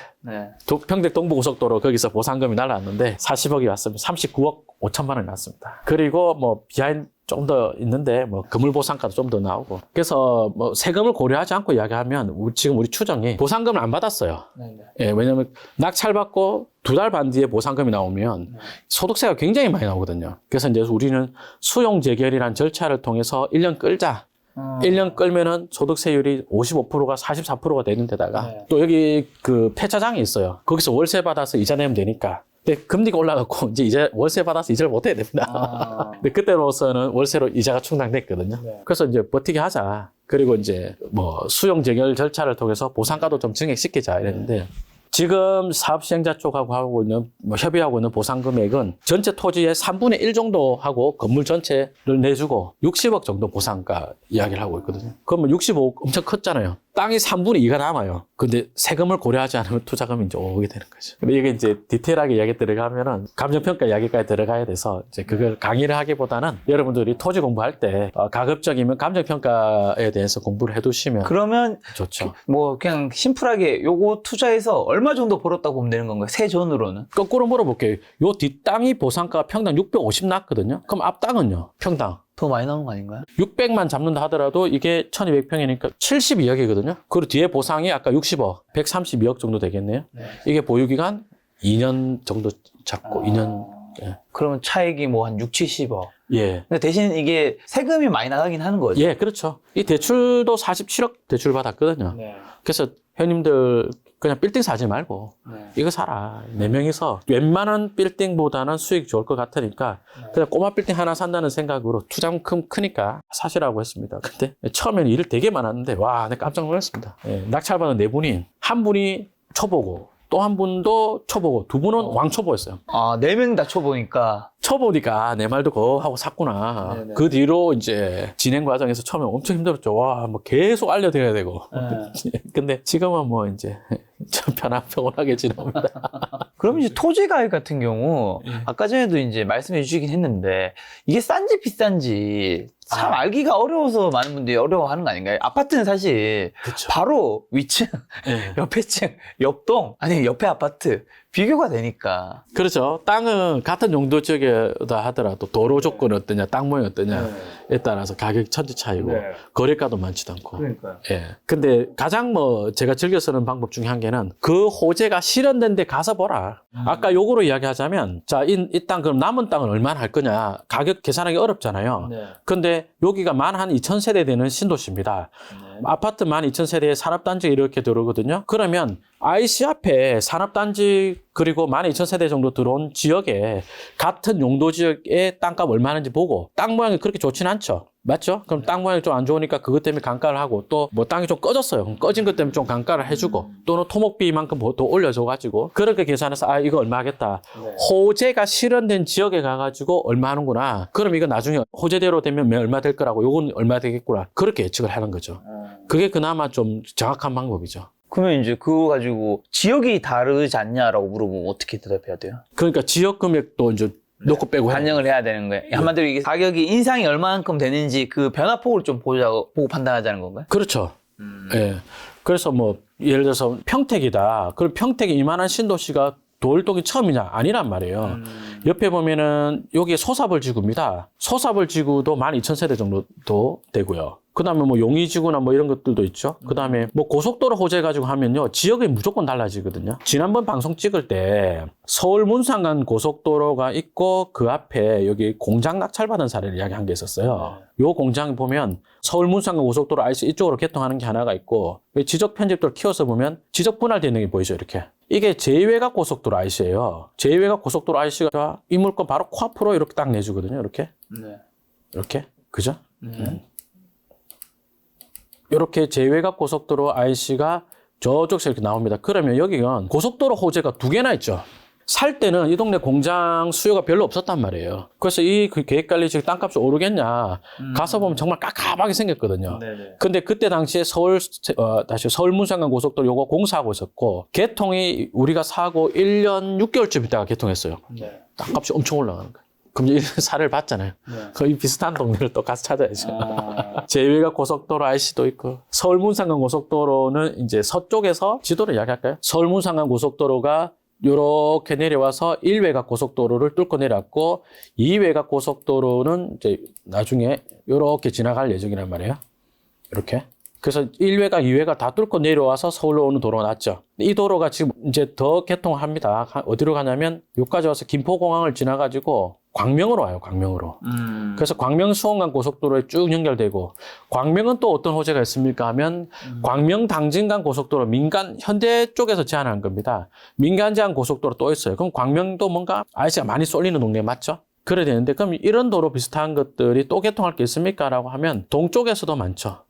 평택 동부고속도로 거기서 보상금이 날라왔는데 40억이 왔습니다. 39억 5천만 원이 났습니다. 그리고 뭐 비하인드 좀 더 있는데 뭐 건물 보상가도 좀 더 나오고 그래서 뭐 세금을 고려하지 않고 이야기하면 지금 우리 추정이 보상금을 안 받았어요. 예, 왜냐하면 낙찰 받고 2달 반 뒤에 보상금이 나오면 소득세가 굉장히 많이 나오거든요. 그래서 이제 우리는 수용 재결이라는 절차를 통해서 1년 끌자. 1년 끌면은 소득세율이 55%가 44%가 되는 데다가 또 여기 그 폐차장이 있어요. 거기서 월세 받아서 이자 내면 되니까. 근데 금리가 올라갔고 이제 월세 받아서 이자를 못 해야 됩니다. 근데 그때로서는 월세로 이자가 충당됐거든요. 그래서 이제 버티게 하자. 그리고 이제 뭐 수용 재결 절차를 통해서 보상가도 좀 증액시키자 이랬는데 지금 사업 시행자 쪽하고 하고 있는 협의하고 있는 보상 금액은 전체 토지의 3분의 1 정도 하고 건물 전체를 내주고 60억 정도 보상가 이야기를 하고 있거든요. 그러면 65억 엄청 컸잖아요. 땅이 3분의 2가 남아요. 근데 세금을 고려하지 않으면 투자금이 이제 오게 되는 거죠. 근데 이게 이제 디테일하게 이야기 들어가면은 감정평가 이야기까지 들어가야 돼서 이제 그걸 강의를 하기보다는 여러분들이 토지 공부할 때 가급적이면 감정평가에 대해서 공부를 해두시면 그러면 좋죠. 뭐 그냥 심플하게 요거 투자해서 얼마 정도 벌었다고 보면 되는 건가요? 세전으로는? 거꾸로 물어볼게요. 요 뒷땅이 보상가가 평당 650 났거든요. 그럼 앞땅은요? 평당 더 많이 나온 거 아닌가요? 600만 잡는다 하더라도 이게 1200평이니까 72억이거든요. 그리고 뒤에 보상이 아까 60억, 132억 정도 되겠네요. 네. 이게 보유기간 2년 정도 잡고 2년. 예. 그러면 차익이 뭐 한 6, 70억. 예. 근데 대신 이게 세금이 많이 나가긴 하는 거죠. 예, 그렇죠. 이 대출도 47억 대출 받았거든요. 네. 그래서 형님들 그냥 빌딩 사지 말고 이거 사라. 4명이서 웬만한 빌딩보다는 수익 좋을 것 같으니까 그냥 꼬마 빌딩 하나 산다는 생각으로 투자금 크니까 사시라고 했습니다. 근데 처음에는 일을 되게 많았는데 와, 내가 깜짝 놀랐습니다. 예, 낙찰받은 4분이 한 분이 초보고 또 한 분도 초보고 두 분은 왕초보였어요. 아, 4명 다 쳐보니까. 초보니까 내 말 듣고 하고 샀구나. 네네. 그 뒤로 이제 진행 과정에서 처음에 엄청 힘들었죠. 와, 뭐 계속 알려드려야 되고. 근데 지금은 뭐 이제 좀 편안하게 지냅니다. 그럼 이제 토지 가액 같은 경우, 아까 전에도 이제 말씀해 주시긴 했는데, 이게 싼지 비싼지 참 알기가 어려워서 많은 분들이 어려워하는 거 아닌가요? 아파트는 사실 그렇죠. 바로 위층, 네. 옆에 층, 옆동, 아니 옆에 아파트 비교가 되니까. 그렇죠. 땅은 같은 용도 지역이다 하더라도 도로 조건이 어떠냐, 땅 모양이 어떠냐에 따라서 가격 천지 차이고 거래가도 많지도 않고. 그러니까요. 예. 근데 가장 뭐 제가 즐겨 쓰는 방법 중에 한 개는 그 호재가 실현된 데 가서 보라. 아까 요거로 이야기하자면 자, 이 땅 그럼 남은 땅은 얼마나 할 거냐. 가격 계산하기 어렵잖아요. 네. 근데 여기가 만 한 2,000세대 되는 신도시입니다. 아파트 12,000세대에 산업단지 이렇게 들어오거든요. 그러면 IC 앞에 산업단지 그리고 12,000세대 정도 들어온 지역에 같은 용도 지역의 땅값 얼마인지 보고 땅 모양이 그렇게 좋진 않죠. 맞죠? 그럼 땅 모양이 좀 안 좋으니까 그것 때문에 강가를 하고 또 뭐 땅이 좀 꺼졌어요. 그럼 꺼진 것 때문에 좀 강가를 해주고 또는 토목비만큼 더 올려줘가지고 그렇게 계산해서 아 이거 얼마 하겠다. 호재가 실현된 지역에 가가지고 얼마 하는구나. 그럼 이거 나중에 호재대로 되면 얼마 될 거라고 요건 얼마 되겠구나. 그렇게 예측을 하는 거죠. 그게 그나마 좀 정확한 방법이죠. 그러면 이제 그거 가지고 지역이 다르지 않냐라고 물어보면 어떻게 대답해야 돼요? 그러니까 지역 금액도 이제 넣고 빼고 해야 반영을 해야 되는 거예요. 한마디로 이게 가격이 인상이 얼마만큼 되는지 그 변화폭을 좀 보고 판단하자는 건가요? 그렇죠. 예. 그래서 뭐 예를 들어서 평택이다. 그럼 평택이 이만한 신도시가 도울동이 처음이냐? 아니란 말이에요. 옆에 보면은 여기 소사벌지구입니다. 소사벌지구도 12,000세대 정도 되고요. 그 다음에 뭐 용의지구나 뭐 이런 것들도 있죠. 그 다음에 뭐 고속도로 호재 가지고 하면요. 지역이 무조건 달라지거든요. 지난번 방송 찍을 때 서울 문산간 고속도로가 있고 그 앞에 여기 공장 낙찰받은 사례를 이야기한 게 있었어요. 요 공장에 보면 서울 문산간 고속도로 IC 이쪽으로 개통하는 게 하나가 있고 지적 편집도를 키워서 보면 지적 분할되어 있는 게 보이죠. 이렇게. 이게 제2외곽 고속도로 IC예요. 제2외곽 고속도로 IC가 이 물건 바로 코앞으로 이렇게 딱 내주거든요. 이렇게. 네. 이렇게. 그죠? 이렇게 제2외곽 고속도로 IC가 저쪽에서 이렇게 나옵니다. 그러면 여기는 고속도로 호재가 2개나 있죠. 살 때는 이 동네 공장 수요가 별로 없었단 말이에요. 그래서 이 계획관리 지역 땅값이 오르겠냐. 가서 보면 정말 깝깝하게 생겼거든요. 네네. 근데 그때 당시에 서울 문산간 고속도로 요거 공사하고 있었고, 개통이 우리가 사고 1년 6개월쯤 있다가 개통했어요. 네. 땅값이 엄청 올라가는 거예요. 그럼 이 사례를 봤잖아요. 네. 거의 비슷한 동네를 또 가서 찾아야죠. 제2외곽 고속도로 IC도 있고, 서울 문산간 고속도로는 이제 서쪽에서 지도를 이야기할까요? 서울 문산간 고속도로가 요렇게 내려와서 1외곽 고속도로를 뚫고 내려왔고 2외곽 고속도로는 이제 나중에 요렇게 지나갈 예정이란 말이에요. 이렇게. 그래서 1외곽, 2외곽 다 뚫고 내려와서 서울로 오는 도로가 났죠. 이 도로가 지금 이제 더 개통을 합니다. 어디로 가냐면 여기까지 와서 김포공항을 지나가지고 광명으로 와요, 광명으로. 그래서 광명 수원간 고속도로에 쭉 연결되고, 광명은 또 어떤 호재가 있습니까 하면 광명 당진간 고속도로 민간 현대 쪽에서 제한한 겁니다. 민간 제한 고속도로 또 있어요. 그럼 광명도 뭔가 IC가 많이 쏠리는 동네 맞죠? 그래야 되는데 그럼 이런 도로 비슷한 것들이 또 개통할 게 있습니까? 라고 하면 동쪽에서도 많죠.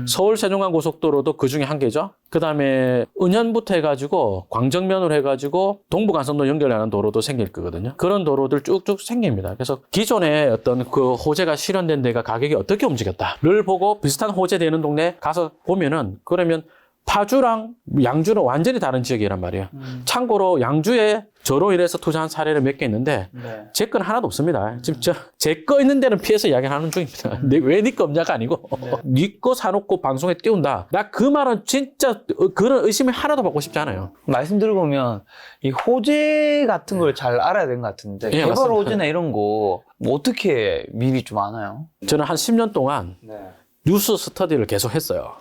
서울 세종간 고속도로도 그 중에 한 개죠. 그 다음에 은현부터 해가지고 광정면으로 해가지고 동부간선도 연결하는 도로도 생길 거거든요. 그런 도로들 쭉쭉 생깁니다. 그래서 기존에 어떤 그 호재가 실현된 데가 가격이 어떻게 움직였다를 보고 비슷한 호재 되는 동네 가서 보면은 그러면 파주랑 양주는 완전히 다른 지역이란 말이에요. 참고로 양주에 저로 인해서 투자한 사례는 몇 개 있는데 네. 제 건 하나도 없습니다. 지금 제 거 있는 데는 피해서 이야기하는 중입니다. 왜 네 거 없냐가 아니고 네 거 사놓고 방송에 띄운다. 나 그 말은 진짜 그런 의심이 하나도 받고 싶지 않아요. 말씀 들어보면 이 호재 같은 걸 잘 알아야 되는 것 같은데 예, 개발 맞습니다. 호재나 이런 거 뭐 어떻게 미리 좀 아나요? 저는 한 10년 동안 뉴스 스터디를 계속 했어요.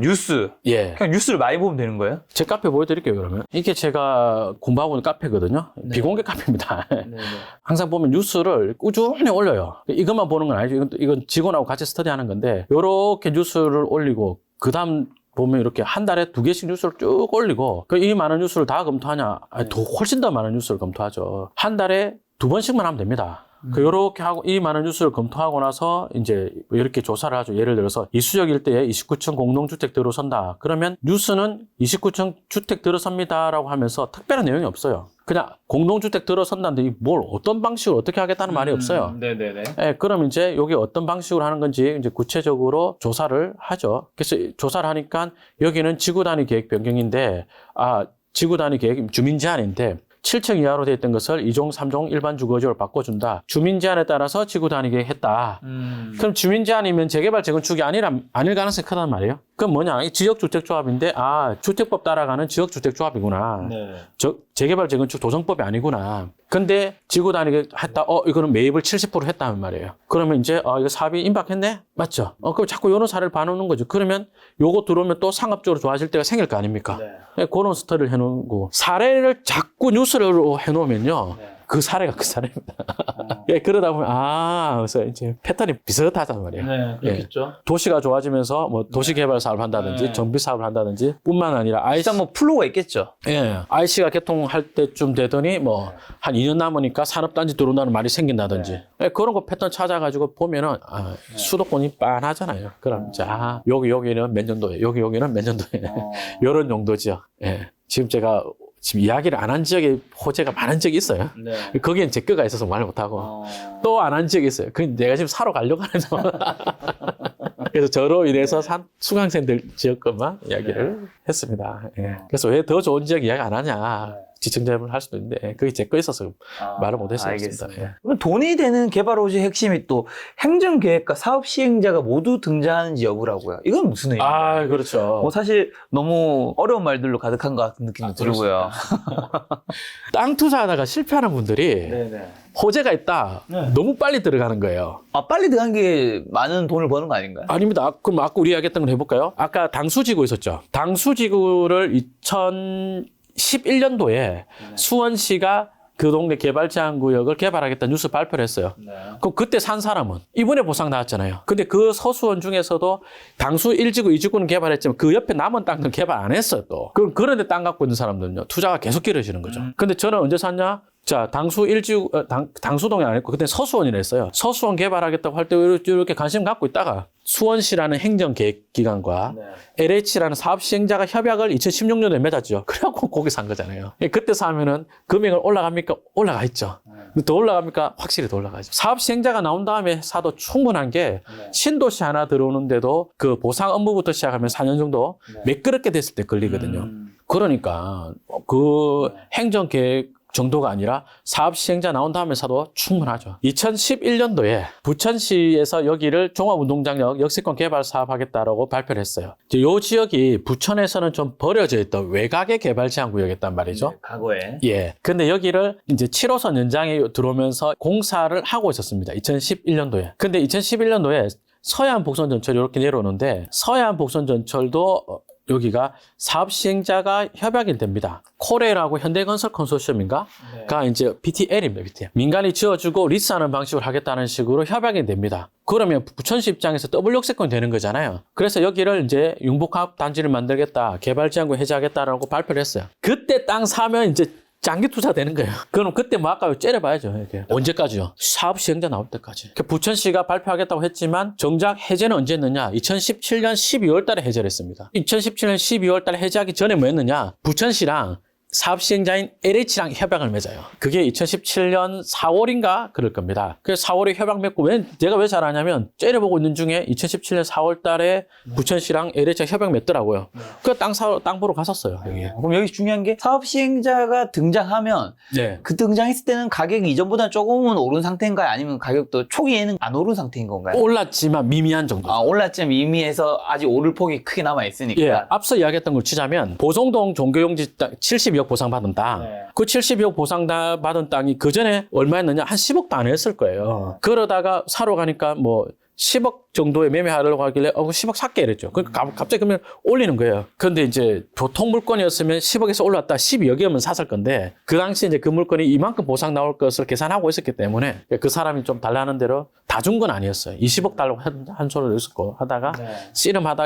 뉴스. 예. 그냥 뉴스를 많이 보면 되는 거예요? 제 카페 보여드릴게요, 그러면. 이게 제가 공부하고 있는 카페거든요. 비공개 카페입니다. 항상 보면 뉴스를 꾸준히 올려요. 이것만 보는 건 아니죠. 이건 직원하고 같이 스터디하는 건데, 요렇게 뉴스를 올리고, 그 다음 보면 이렇게 한 달에 2개씩 뉴스를 쭉 올리고, 이 많은 뉴스를 다 검토하냐? 아니, 훨씬 더 많은 뉴스를 검토하죠. 한 달에 2번씩만 하면 됩니다. 요렇게 하고, 이 많은 뉴스를 검토하고 나서, 이제, 이렇게 조사를 하죠. 예를 들어서, 이수역 일대에 29층 공동주택 들어선다. 그러면, 뉴스는 29층 주택 들어섭니다라고 하면서 특별한 내용이 없어요. 그냥, 공동주택 들어선다는데, 뭘, 어떤 방식으로 어떻게 하겠다는 말이 없어요. 네네네. 예, 그럼 이제, 여기 어떤 방식으로 하는 건지, 이제 구체적으로 조사를 하죠. 그래서 조사를 하니까, 여기는 지구 단위 계획 변경인데, 지구 단위 계획 주민 제한인데, 7층 이하로 되어 있던 것을 2종, 3종 일반 주거지로 바꿔준다. 주민 제한에 따라서 지구 단위 계획했다. 그럼 주민 제한이면 재개발 재건축이 아닐 가능성이 크단 말이에요. 그럼 뭐냐? 지역주택조합인데, 주택법 따라가는 지역주택조합이구나. 재개발 재건축 도정법이 아니구나. 근데 지구 단위 했다. 이거는 매입을 70% 했다는 말이에요. 그러면 이제 이거 사업이 임박했네? 맞죠? 그럼 자꾸 이런 사례를 봐놓는 거죠. 그러면 요거 들어오면 또 상업적으로 좋아질 때가 생길 거 아닙니까? 네. 그런 스터디를 해놓고 사례를 자꾸 뉴스로 해놓으면요. 그 사례가 그 사례입니다. 예, 그러다 보면, 그래서 이제 패턴이 비슷하단 말이에요. 네, 그렇겠죠. 예. 도시가 좋아지면서 뭐 도시개발 사업을 한다든지, 정비 사업을 한다든지, 뿐만 아니라 일단 뭐 플로우가 있겠죠. 예, IC가 개통할 때쯤 되더니 뭐, 한 2년 남으니까 산업단지 들어온다는 말이 생긴다든지, 예, 그런 거 패턴 찾아가지고 보면은, 수도권이 빤하잖아요. 그럼 이제, 여기는 몇 년도에, 여기는 몇 년도에, 이런 용도죠. 예. 지금 제가 이야기를 안 한 지역에 호재가 많은 지역이 있어요. 네. 거기엔 제 거가 있어서 말 못하고. 또 안 한 지역이 있어요. 그 내가 지금 사러 가려고 하는 그래서 저로 인해서 수강생들 지역 것만 이야기를 했습니다. 예. 그래서 왜 더 좋은 지역 이야기 안 하냐. 지청자분을 할 수도 있는데, 그게 제 거 있어서 말을 못 했습니다. 알겠습니다. 예. 그럼 돈이 되는 개발 호재 핵심이 또 행정계획과 사업 시행자가 모두 등장하는지 여부라고요. 이건 무슨 의미인가요? 그렇죠. 사실 너무 어려운 말들로 가득한 것 같은 느낌도 들고요. 땅 투자하다가 실패하는 분들이 호재가 있다. 너무 빨리 들어가는 거예요. 빨리 들어간 게 많은 돈을 버는 거 아닌가요? 아닙니다. 그럼 아까 우리 이야기했던 걸 해볼까요? 아까 당수지구 있었죠. 당수지구를 2011년도에 수원시가 그 동네 개발제한구역을 개발하겠다는 뉴스 발표를 했어요. 그럼 그때 산 사람은 이번에 보상 나왔잖아요. 근데 그 서수원 중에서도 당수 1지구, 2지구는 개발했지만 그 옆에 남은 땅은 개발 안 했어요, 또. 그럼 그런데 땅 갖고 있는 사람들은요, 투자가 계속 길어지는 거죠. 근데 저는 언제 샀냐? 자, 당수 1지구, 당수동이 아니고 그때 서수원이라 했어요. 서수원 개발하겠다고 할 때 이렇게 관심 갖고 있다가 수원시라는 행정계획기관과 LH라는 사업시행자가 협약을 2016년에 맺었죠. 그래갖고 거기 산 거잖아요. 그때 사면은 금액은 올라갑니까? 올라가 있죠. 더 올라갑니까? 확실히 더 올라가죠. 사업시행자가 나온 다음에 사도 충분한 게 신도시 하나 들어오는데도 그 보상 업무부터 시작하면 4년 정도 매끄럽게 됐을 때 걸리거든요. 그러니까 그 행정계획 정도가 아니라 사업 시행자 나온 다음에 사도 충분하죠. 2011년도에 부천시에서 여기를 종합운동장역 역세권 개발 사업하겠다라고 발표를 했어요. 이 지역이 부천에서는 좀 버려져 있던 외곽의 개발 제한 구역이었단 말이죠. 과거에. 예. 근데 여기를 이제 7호선 연장에 들어오면서 공사를 하고 있었습니다. 2011년도에. 근데 2011년도에 서해안 복선 전철이 이렇게 내려오는데 서해안 복선 전철도 여기가 사업 시행자가 협약이 됩니다. 코레일하고 현대건설 컨소시엄인가? 가 이제 BTL입니다, BTL. 민간이 지어주고 리스하는 방식으로 하겠다는 식으로 협약이 됩니다. 그러면 부천시 입장에서 더블 역세권이 되는 거잖아요. 그래서 여기를 이제 융복합 단지를 만들겠다, 개발 제한구 해제하겠다라고 발표를 했어요. 그때 땅 사면 이제 장기 투자 되는 거예요. 그럼 그때 뭐 아까요? 째려봐야죠. 이렇게. 언제까지요? 사업 시행자 나올 때까지. 부천시가 발표하겠다고 했지만 정작 해제는 언제 했느냐? 2017년 12월 달에 해제를 했습니다. 2017년 12월 달에 해제하기 전에 뭐 했느냐? 부천시랑 사업 시행자인 LH랑 협약을 맺어요. 그게 2017년 4월인가 그럴 겁니다. 그래서 4월에 협약 맺고 내가 왜 잘 아냐면 째려보고 있는 중에 2017년 4월 달에 부천시랑 LH랑 협약 맺더라고요. 그 땅 보러 갔었어요. 여기. 그럼 여기 중요한 게 사업 시행자가 등장하면 네. 그 등장했을 때는 가격이 이전보다 조금은 오른 상태인가요? 아니면 가격도 초기에는 안 오른 상태인 건가요? 올랐지만 미미한 정도. 올랐지만 이미에서 아직 오를 폭이 크게 남아있으니까. 예, 앞서 이야기했던 걸 치자면 보성동 종교용지 땅 72억 보상받은 땅. 네. 그 72억 보상받은 땅이 그 전에 얼마였느냐? 한 10억도 안 했을 거예요. 그러다가 사러 가니까 뭐 10억 정도에 매매하려고 하길래 10억 살게 이랬죠. 그러니까 갑자기 그러면 올리는 거예요. 그런데 이제 보통 물건이었으면 10억에서 올랐다 12억이면 샀을 건데 그 당시 이제 그 물건이 이만큼 보상 나올 것을 계산하고 있었기 때문에 그 사람이 좀 달라는 대로 다 준 건 아니었어요. 20억 달라고 한 소리를 있었고 하다가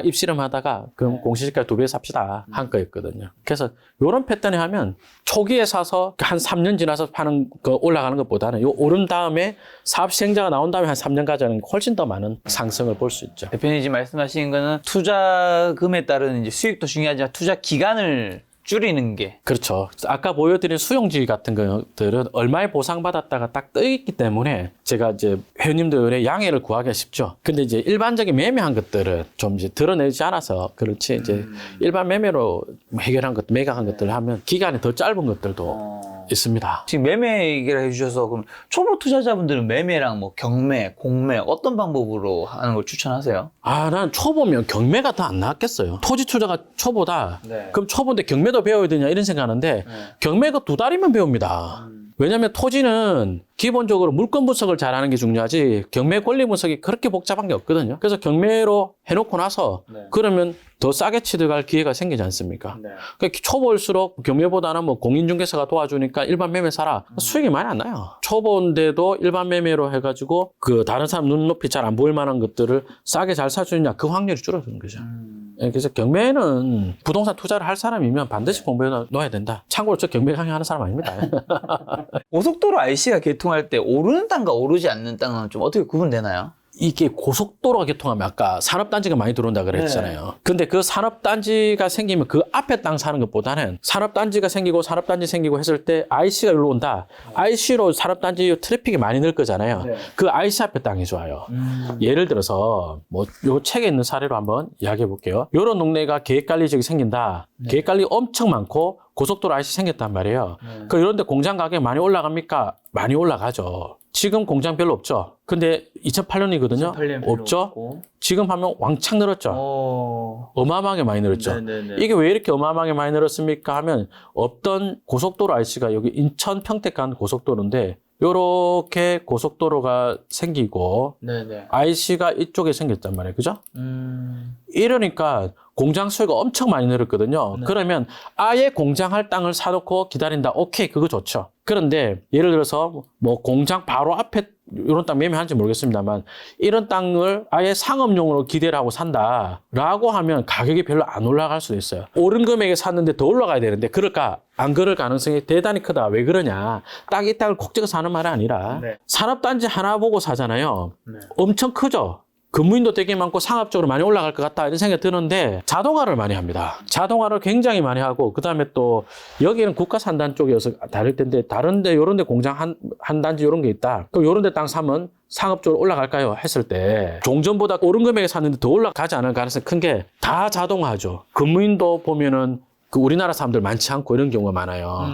입씨름하다가 그럼 공시지가 2배 삽시다 한 거였거든요. 그래서 이런 패턴이 하면 초기에 사서 한 3년 지나서 파는 거 올라가는 것보다는 요 오른 다음에 사업 시행자가 나온 다음에 한 3년 가져는 훨씬 더 많은 상승을 볼 수 있죠. 대표님 지금 말씀하신 거는 투자금에 따른 이제 수익도 중요하지만 투자 기간을 줄이는 게. 그렇죠. 아까 보여드린 수용지 같은 것들은 얼마에 보상받았다가 딱 떠있기 때문에 제가 이제 회원님들의 양해를 구하기가 쉽죠. 근데 이제 일반적인 매매한 것들은 좀 이제 드러내지 않아서 그렇지 이제 일반 매매로 해결한 것, 매각한 것들을 하면 기간이 더 짧은 것들도 있습니다. 지금 매매 얘기를 해주셔서 그럼 초보 투자자분들은 매매랑 뭐 경매, 공매 어떤 방법으로 하는 걸 추천하세요? 난 초보면 경매가 더 안 나왔겠어요. 토지 투자가 초보다. 네. 그럼 초보인데 경매도 배워야 되냐 이런 생각하는데 경매가 2달이면 배웁니다. 왜냐하면 토지는 기본적으로 물건 분석을 잘하는 게 중요하지 경매 권리 분석이 그렇게 복잡한 게 없거든요. 그래서 경매로 해놓고 나서 그러면 더 싸게 취득할 기회가 생기지 않습니까? 그러니까 초보일수록 경매보다는 뭐 공인중개사가 도와주니까 일반 매매 사라. 수익이 많이 안 나요. 초보인데도 일반 매매로 해가지고 그 다른 사람 눈높이 잘 안 보일 만한 것들을 싸게 잘 살 수 있냐 그 확률이 줄어드는 거죠. 그래서 경매는 부동산 투자를 할 사람이면 반드시 공부해 놓아야 된다. 참고로 저 경매 강의하는 사람 아닙니다. 고속도로 IC가 개통할 때 오르는 땅과 오르지 않는 땅은 좀 어떻게 구분되나요? 이게 고속도로가 개통하면 아까 산업단지가 많이 들어온다 그랬잖아요. 근데 그 산업단지가 생기면 그 앞에 땅 사는 것보다는 산업단지가 생기고 산업단지 생기고 했을 때 IC가 여기로 온다. IC로 산업단지 트래픽이 많이 늘 거잖아요. 그 IC 앞에 땅이 좋아요. 예를 들어서 뭐 요 책에 있는 사례로 한번 이야기해 볼게요. 요런 동네가 계획관리 지역이 생긴다. 계획관리 엄청 많고 고속도로 IC 생겼단 말이에요. 그 이런 데 공장 가격이 많이 올라갑니까? 많이 올라가죠. 지금 공장 별로 없죠. 근데 2008년이거든요. 2008년 없죠. 없고. 지금 하면 왕창 늘었죠. 어마어마하게 많이 늘었죠. 네네네. 이게 왜 이렇게 어마어마하게 많이 늘었습니까? 하면 없던 고속도로 IC가 여기 인천 평택 간 고속도로인데 요렇게 고속도로가 생기고 네네. IC가 이쪽에 생겼단 말이에요. 그죠? 이러니까 공장 수요가 엄청 많이 늘었거든요. 그러면 아예 공장할 땅을 사놓고 기다린다. 오케이, 그거 좋죠. 그런데 예를 들어서 뭐 공장 바로 앞에 이런 땅 매매하는지 모르겠습니다만 이런 땅을 아예 상업용으로 기대를 하고 산다라고 하면 가격이 별로 안 올라갈 수도 있어요. 오른 금액에 샀는데 더 올라가야 되는데 그럴까? 안 그럴 가능성이 대단히 크다. 왜 그러냐? 딱 이 땅을 콕 찍어 사는 말이 아니라 산업단지 하나 보고 사잖아요. 엄청 크죠? 근무인도 되게 많고 상업적으로 많이 올라갈 것 같다 이런 생각이 드는데 자동화를 많이 합니다. 자동화를 굉장히 많이 하고 그다음에 또 여기는 국가산단 쪽이어서 다를 텐데 다른데 요런데 공장 한 단지 요런 게 있다. 그럼 요런데 땅 사면 상업적으로 올라갈까요? 했을 때 종전보다 오른 금액에 샀는데 더 올라가지 않을 가능성이 큰 게 다 자동화죠. 근무인도 보면은 그 우리나라 사람들 많지 않고 이런 경우가 많아요.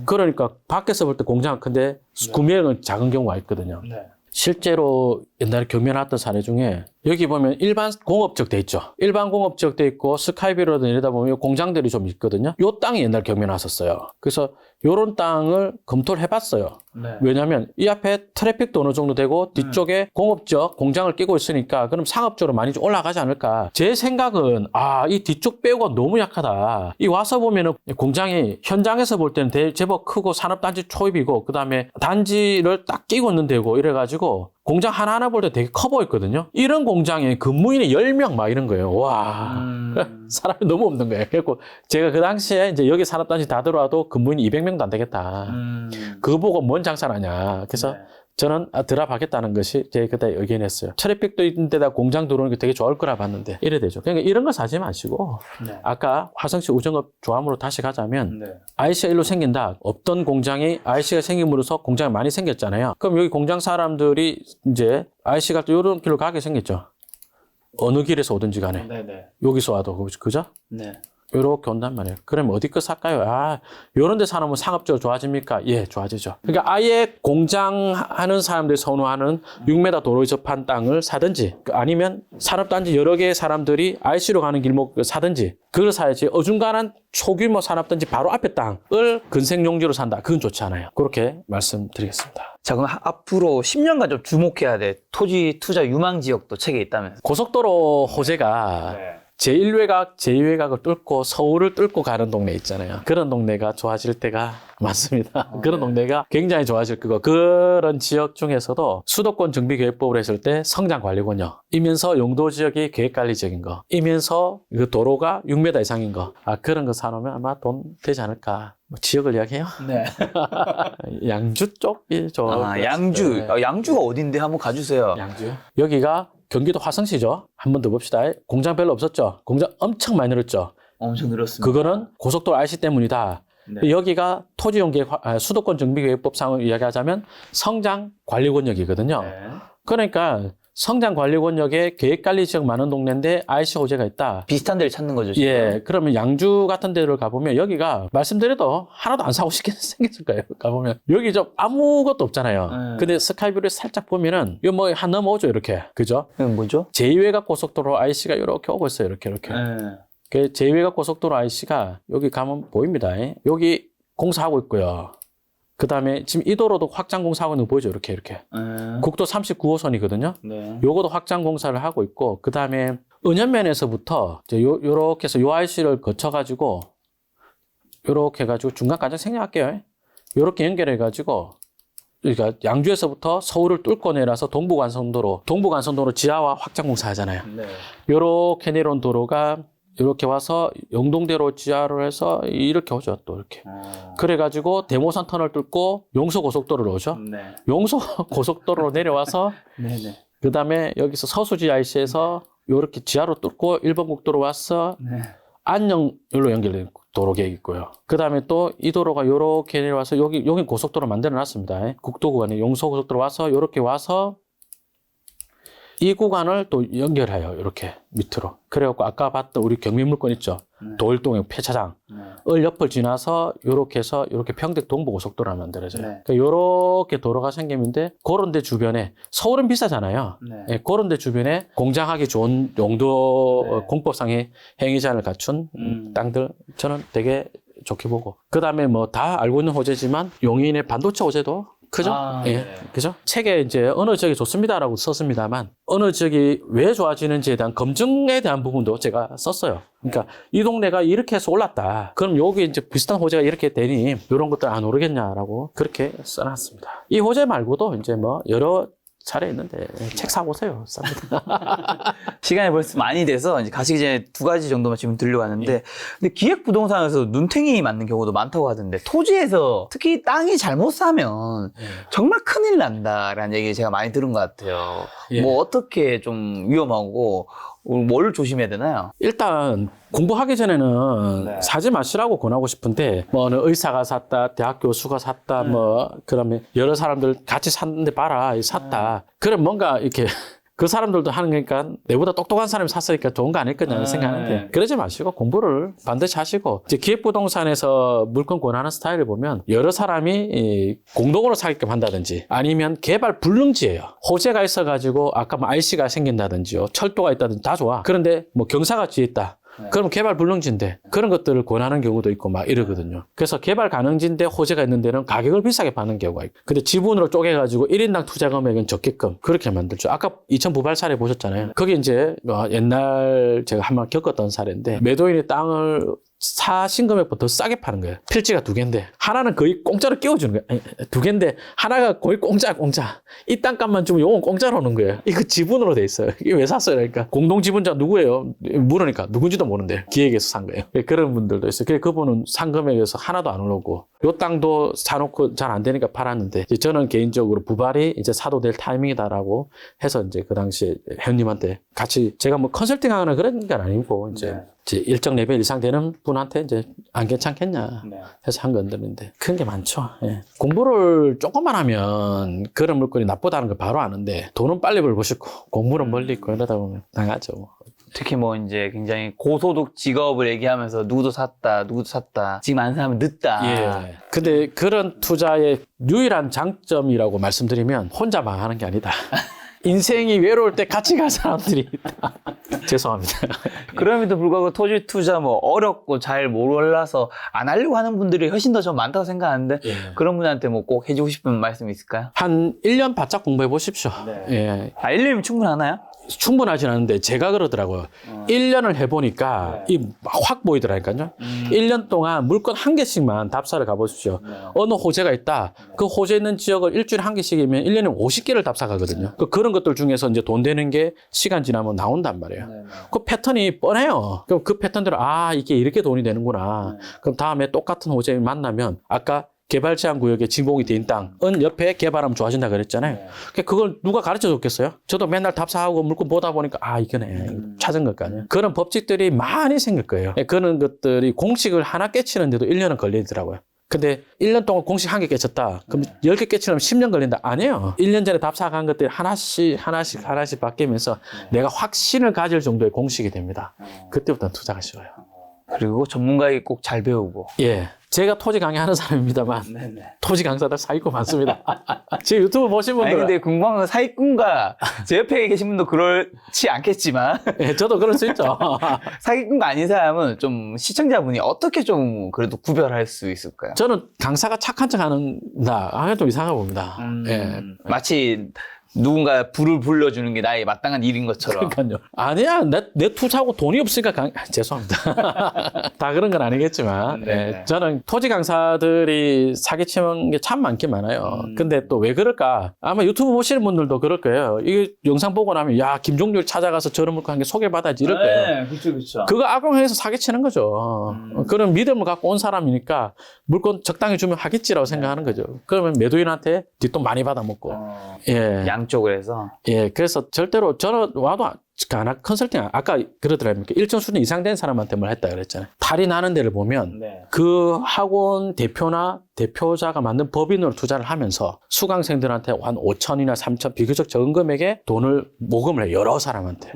그러니까 밖에서 볼 때 공장은 큰데 구매액은 작은 경우가 있거든요. 실제로 옛날에 경매 나왔던 사례 중에 여기 보면 일반 공업지역 돼 있죠. 일반 공업지역 돼 있고 스카이비로든 이러다 보면 공장들이 좀 있거든요. 요 땅이 옛날 경매 나왔었어요. 그래서 요런 땅을 검토를 해봤어요. 왜냐하면 이 앞에 트래픽도 어느 정도 되고 뒤쪽에 공업지역 공장을 끼고 있으니까 그럼 상업적으로 많이 좀 올라가지 않을까. 제 생각은 이 뒤쪽 배우가 너무 약하다. 이 와서 보면은 공장이 현장에서 볼 때는 제법 크고 산업단지 초입이고 그다음에 단지를 딱 끼고 있는 데고 이래가지고 공장 하나하나 볼 때 되게 커 보였거든요. 이런 공장에 근무인이 10명 막 이런 거예요. 와. 사람이 너무 없는 거예요. 그래서 제가 그 당시에 이제 여기 산업단지 다 들어와도 근무인이 200명도 안 되겠다. 그거 보고 뭔 장사를 하냐. 그래서 네. 저는 드랍하겠다는 것이 제 그때 의견이었어요. 철입백도 있는 데다 공장 들어오는 게 되게 좋을 거라 봤는데 이래 되죠. 그러니까 이런 거 사지 마시고 네. 아까 화성시 우정업 조합으로 다시 가자면 네. IC가 일로 생긴다. 없던 공장이 IC가 생김으로써 공장이 많이 생겼잖아요. 그럼 여기 공장 사람들이 이제 IC가 또 이런 길로 가게 생겼죠. 어느 길에서 오든지 간에. 네네. 여기서 와도 그죠? 네. 요렇게 온단 말이에요. 그럼 어디 거 살까요? 아, 요런 데 사놓으면 상업적으로 좋아집니까? 예, 좋아지죠. 그러니까 아예 공장 하는 사람들이 선호하는 6m 도로에 접한 땅을 사든지 아니면 산업단지 여러 개의 사람들이 IC로 가는 길목을 사든지 그걸 사야지 어중간한 초규모 산업단지 바로 앞에 땅을 근생용지로 산다. 그건 좋지 않아요. 그렇게 말씀드리겠습니다. 자, 그럼 앞으로 10년간 좀 주목해야 돼. 토지 투자 유망 지역도 책에 있다면서. 고속도로 호재가 제1외곽, 제2외곽을 뚫고 서울을 뚫고 가는 동네 있잖아요. 그런 동네가 좋아질 때가 많습니다. 그런 동네가 굉장히 좋아질 거고 그런 지역 중에서도 수도권 정비계획법을 했을 때 성장관리권역 이면서 용도 지역이 계획관리적인 거 이면서 그 도로가 6m 이상인 거 그런 거 사놓으면 아마 돈 되지 않을까. 뭐 지역을 이야기해요? 네. 양주 쪽이 좋을 것 같아요. 양주. 네. 양주가 어딘데 한번 가주세요. 양주요? 여기가 경기도 화성시죠. 한 번 더 봅시다. 공장 별로 없었죠. 공장 엄청 많이 늘었죠. 엄청 늘었습니다. 그거는 고속도로 RC 때문이다. 네. 여기가 토지용계 수도권 정비계획법상으로 이야기하자면 성장관리권역이거든요. 네. 그러니까 성장관리권역에 계획관리 지역 많은 동네인데 RC 호재가 있다. 비슷한 데를 찾는 거죠. 지금. 예, 그러면 양주 같은 데를 가보면 여기가 말씀드려도 하나도 안 사고 싶게 생겼을 거예요. 가보면 여기 좀 아무것도 없잖아요. 근데 스카이뷰를 살짝 보면은 이거 뭐 한 넘어오죠 이렇게, 그죠? 이건 뭐죠? 제2외곽 고속도로 IC가 이렇게 오고 있어요. 이렇게. 네. 그 제2외곽 고속도로 IC가 여기 가면 보입니다. 여기 공사하고 있고요. 그 다음에 지금 이 도로도 확장 공사하고 있는 거 보이죠? 이렇게. 국도 39호선이거든요. 네. 요거도 확장 공사를 하고 있고, 그 다음에 은연면에서부터 이제 요렇게 해서 요 IC를 거쳐가지고, 요렇게 해가지고 중간까지 생략할게요. 요렇게 연결해가지고, 그러니까 양주에서부터 서울을 뚫고 내려서 동부간선도로 지하화 확장 공사 하잖아요. 네. 요렇게 내려온 도로가 이렇게 와서 영동대로 지하로 해서 이렇게 오죠, 또 이렇게. 그래가지고 대모산 터널 뚫고 용서고속도로로 오죠. 네. 용서고속도로로 내려와서 네네. 그 다음에 여기서 서수지 IC에서 이렇게 지하로 뚫고 1번 국도로 와서 네. 안녕으로 연결된 도로 계획 있고요. 그 다음에 또 이 도로가 요렇게 내려와서 여기 고속도로 만들어 놨습니다. 국도 구간에 용서고속도로 와서 요렇게 와서 이 구간을 또 연결해요. 이렇게 밑으로. 그래갖고 아까 봤던 우리 경미물권 있죠. 도일동의 폐차장을 옆을 지나서 이렇게 해서 이렇게 평택 동부고속도로를 만들어져요. 네. 그러니까 이렇게 도로가 생기는데 그런 데 주변에 서울은 비싸잖아요. 네. 예, 그런 데 주변에 공장하기 좋은 용도 네. 공법상의 행위자를 갖춘 땅들 저는 되게 좋게 보고 그 다음에 뭐 다 알고 있는 호재지만 용인의 반도체 호재도 그죠? 예. 네. 그죠? 책에 이제 어느 지역이 좋습니다라고 썼습니다만 어느 지역이 왜 좋아지는지에 대한 검증에 대한 부분도 제가 썼어요. 그러니까 이 동네가 이렇게 해서 올랐다. 그럼 여기 이제 비슷한 호재가 이렇게 되니 이런 것들 안 오르겠냐라고 그렇게 써놨습니다. 이 호재 말고도 이제 뭐 여러 차례 있는데 책 사보세요. 쌉니다. 시간이 벌써 많이 돼서 이제 가시기 전에 두 가지 정도만 지금 들려고 하는데 근데 기획부동산에서 눈탱이 맞는 경우도 많다고 하던데 토지에서 특히 땅이 잘못 사면 정말 큰일 난다라는 얘기 제가 많이 들은 것 같아요. 예. 뭐 어떻게 좀 위험하고 뭘 조심해야 되나요? 일단 공부하기 전에는 네. 사지 마시라고 권하고 싶은데 뭐 어느 의사가 샀다, 대학 교수가 샀다, 뭐 그러면 여러 사람들 같이 샀는데 봐라, 샀다. 그럼 뭔가 이렇게 그 사람들도 하는 거니까 내보다 똑똑한 사람이 샀으니까 좋은 거 아닐거냐 생각하는데 그러지 마시고 공부를 반드시 하시고 이제 기획부동산에서 물건 권하는 스타일을 보면 여러 사람이 이 공동으로 사게끔 한다든지 아니면 개발 불능지예요. 호재가 있어가지고 아까 뭐 IC가 생긴다든지요, 철도가 있다든지 다 좋아. 그런데 뭐 경사가 뒤에 있다. 그럼 개발 불능지인데 그런 것들을 권하는 경우도 있고 막 이러거든요. 그래서 개발 가능지인데 호재가 있는 데는 가격을 비싸게 파는 경우가 있고 근데 지분으로 쪼개가지고 1인당 투자 금액은 적게끔 그렇게 만들죠. 아까 2000 부발 사례 보셨잖아요. 거기 이제 옛날 제가 한번 겪었던 사례인데 매도인이 땅을 사신 금액보다 더 싸게 파는 거예요. 필지가 2개인데 하나는 거의 공짜로 끼워주는 거예요. 아니, 2개인데 하나가 거의 공짜. 이 땅값만 주면 요건 공짜로 오는 거예요. 이거 지분으로 돼 있어요. 이게 왜 샀어요? 그러니까 공동 지분자 누구예요? 물으니까 누군지도 모르는데 기획에서 산 거예요. 그런 분들도 있어요. 그래서 그분은 산 금액에서 하나도 안 올라오고 요 땅도 사놓고 잘 안 되니까 팔았는데 이제 저는 개인적으로 부발이 이제 사도 될 타이밍이다라고 해서 이제 그 당시에 회원님한테 같이 제가 뭐 컨설팅하거나 그런 건 아니고 이제 일정 레벨 이상 되는 분한테 이제 안 괜찮겠냐 해서 한 건데 큰 게 많죠. 예. 공부를 조금만 하면 그런 물건이 나쁘다는 걸 바로 아는데 돈은 빨리 벌고 싶고 공부는 멀리 있고 이러다 보면 당하죠. 뭐. 특히 뭐 이제 굉장히 고소득 직업을 얘기하면서 누구도 샀다. 지금 안 사면 늦다. 예. 근데 그런 투자의 유일한 장점이라고 말씀드리면 혼자 망하는 게 아니다. 인생이 외로울 때 같이 갈 사람들이 있다. 죄송합니다. 그럼에도 불구하고 토지 투자 뭐 어렵고 잘 몰라서 안 하려고 하는 분들이 훨씬 더 좀 많다고 생각하는데 예. 그런 분한테 뭐 꼭 해주고 싶은 말씀 있을까요? 한 1년 바짝 공부해 보십시오. 예. 1년이면 충분하나요? 충분하진 않은데 제가 그러더라고요. 1년을 해보니까 이 확 보이더라니까요. 1년 동안 물건 한 개씩만 답사를 가보십시오. 어느 호재가 있다. 그 호재 있는 지역을 일주일에 한 개씩이면 1년에 50개를 답사 가거든요. 그런 것들 중에서 이제 돈 되는 게 시간 지나면 나온단 말이에요. 그 패턴이 뻔해요. 그럼 그 패턴대로 이게 이렇게 돈이 되는구나. 그럼 다음에 똑같은 호재 만나면 아까 개발 제한 구역에 진공이 된 땅은 옆에 개발하면 좋아진다 그랬잖아요. 그걸 누가 가르쳐 줬겠어요? 저도 맨날 답사하고 물건 보다 보니까 이거네. 찾은 것 같아요. 그런 법칙들이 많이 생길 거예요. 그런 것들이 공식을 하나 깨치는데도 1년은 걸리더라고요. 근데 1년 동안 공식 한 개 깨쳤다. 그럼 10개 깨치려면 10년 걸린다. 아니에요. 1년 전에 답사한 것들이 하나씩 바뀌면서 내가 확신을 가질 정도의 공식이 됩니다. 그때부터 투자가 쉬워요. 그리고 전문가에게 꼭 잘 배우고. 예. 제가 토지 강의하는 사람입니다만 토지 강사들 사기꾼 많습니다. 제 유튜브 보신 분들 아니 근데 궁금한 건 사기꾼과 제 옆에 계신 분도 그렇지 않겠지만 예, 저도 그럴 수 있죠. 사기꾼과 아닌 사람은 좀 시청자분이 어떻게 좀 그래도 구별할 수 있을까요? 저는 강사가 착한 척 하는다. 좀 이상해 봅니다. 예. 마치 누군가 불을 불러주는 게 나의 마땅한 일인 것처럼. 그러니까요. 아니야, 내 투자하고 돈이 없으니까 죄송합니다. 다 그런 건 아니겠지만, 예, 저는 토지 강사들이 사기치는 게 참 많긴 많아요. 근데 또 왜 그럴까? 아마 유튜브 보시는 분들도 그럴 거예요. 이 영상 보고 나면, 야, 김종률 찾아가서 저런 물건 한 개 소개받아야지 이럴 거예요. 그렇죠. 그거 악용해서 사기치는 거죠. 그런 믿음을 갖고 온 사람이니까 물건 적당히 주면 하겠지라고 생각하는 거죠. 그러면 매도인한테 뒷돈 많이 받아먹고. 예. 양쪽을 해서. 예, 그래서 절대로 저는 와도 컨설팅 아까 그러더라고요. 일정 수준 이상 된 사람한테만 했다 그랬잖아요. 탈이 나는 데를 보면 그 학원 대표나 대표자가 만든 법인으로 투자를 하면서 수강생들한테 한 5천이나 3천 비교적 적은 금액에 돈을 모금을 해요. 여러 사람한테.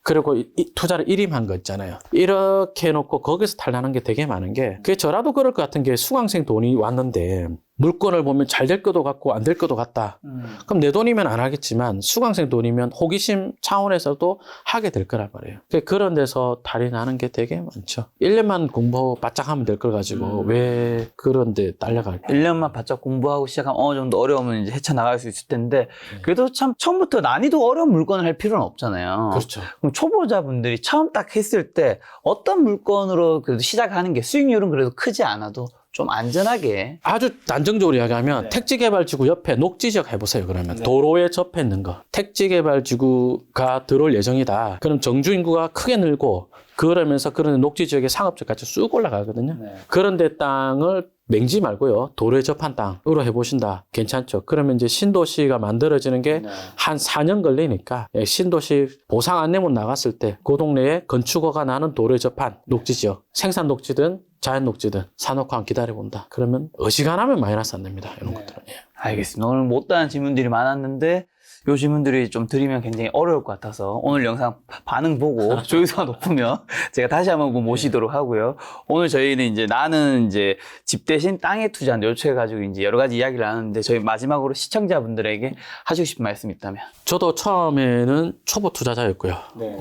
그리고 이 투자를 일임한 거 있잖아요. 이렇게 해놓고 거기서 탈나는 게 되게 많은 게 그게 저라도 그럴 것 같은 게 수강생 돈이 왔는데 물건을 보면 잘 될 것도 같고 안 될 것도 같다. 그럼 내 돈이면 안 하겠지만 수강생 돈이면 호기심 차원에서도 하게 될 거란 말이에요. 그런 데서 탈이 나는 게 되게 많죠. 1년만 공부 바짝 하면 될 걸 가지고 왜 그런 데 딸려갈까? 1년만 바짝 공부하고 시작하면 어느 정도 어려우면 이제 헤쳐나갈 수 있을 텐데 그래도 참 처음부터 난이도 어려운 물건을 할 필요는 없잖아요. 그렇죠. 그럼 초보자분들이 처음 딱 했을 때 어떤 물건으로 그래도 시작하는 게 수익률은 그래도 크지 않아도 좀 안전하게 아주 단정적으로 이야기하면 택지개발지구 옆에 녹지지역 해보세요. 그러면 도로에 접해 있는 거 택지개발지구가 들어올 예정이다. 그럼 정주 인구가 크게 늘고 그러면서 그런 녹지지역에 상업적 가치 쑥 올라가거든요. 그런데 땅을 맹지 말고요. 도로에 접한 땅으로 해보신다. 괜찮죠. 그러면 이제 신도시가 만들어지는 게 한 4년 걸리니까 신도시 보상 안내문 나갔을 때 그 동네에 건축허가 나는 도로에 접한 녹지지역 생산 녹지든 자연 녹지든 사놓고 한 기다려본다. 그러면 어지간하면 마이너스 안 됩니다. 이런 것들은. 예. 알겠습니다. 오늘 못다한 질문들이 많았는데 요 질문들이 좀 드리면 굉장히 어려울 것 같아서 오늘 영상 반응 보고 조회수가 높으면 제가 다시 한번 모시도록 하고요. 오늘 저희는 이제 나는 이제 집 대신 땅에 투자한다 요청해가지고 이제 여러 가지 이야기를 나눴는데 저희 마지막으로 시청자분들에게 하시고 싶은 말씀 있다면? 저도 처음에는 초보 투자자였고요.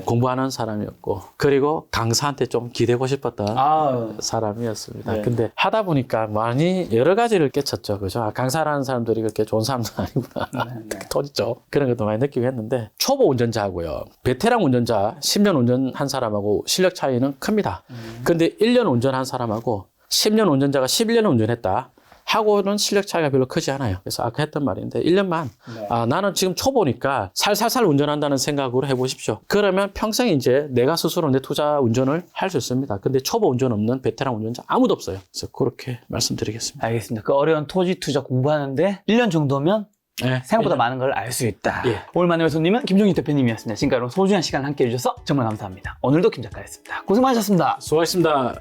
공부하는 사람이었고 그리고 강사한테 좀 기대고 싶었던 사람이었습니다. 근데 하다 보니까 많이 여러 가지를 깨쳤죠. 그죠? 강사라는 사람들이 그렇게 좋은 사람도 아니구나. 토지죠. 그런 것도 많이 느끼고 했는데 초보 운전자하고요. 베테랑 운전자 10년 운전한 사람하고 실력 차이는 큽니다. 근데 1년 운전한 사람하고 10년 운전자가 11년 운전했다. 하고는 실력 차이가 별로 크지 않아요. 그래서 아까 했던 말인데 1년만 나는 지금 초보니까 살살살 운전한다는 생각으로 해보십시오. 그러면 평생 이제 내가 스스로 내 투자 운전을 할 수 있습니다. 근데 초보 운전 없는 베테랑 운전자 아무도 없어요. 그래서 그렇게 말씀드리겠습니다. 알겠습니다. 그 어려운 토지 투자 공부하는데 1년 정도면 네, 생각보다 많은 걸 알 수 있다. 예. 오늘 만남의 손님은 김종인 대표님이었습니다. 지금까지 소중한 시간 함께 해주셔서 정말 감사합니다. 오늘도 김 작가였습니다. 고생 많으셨습니다. 수고하셨습니다.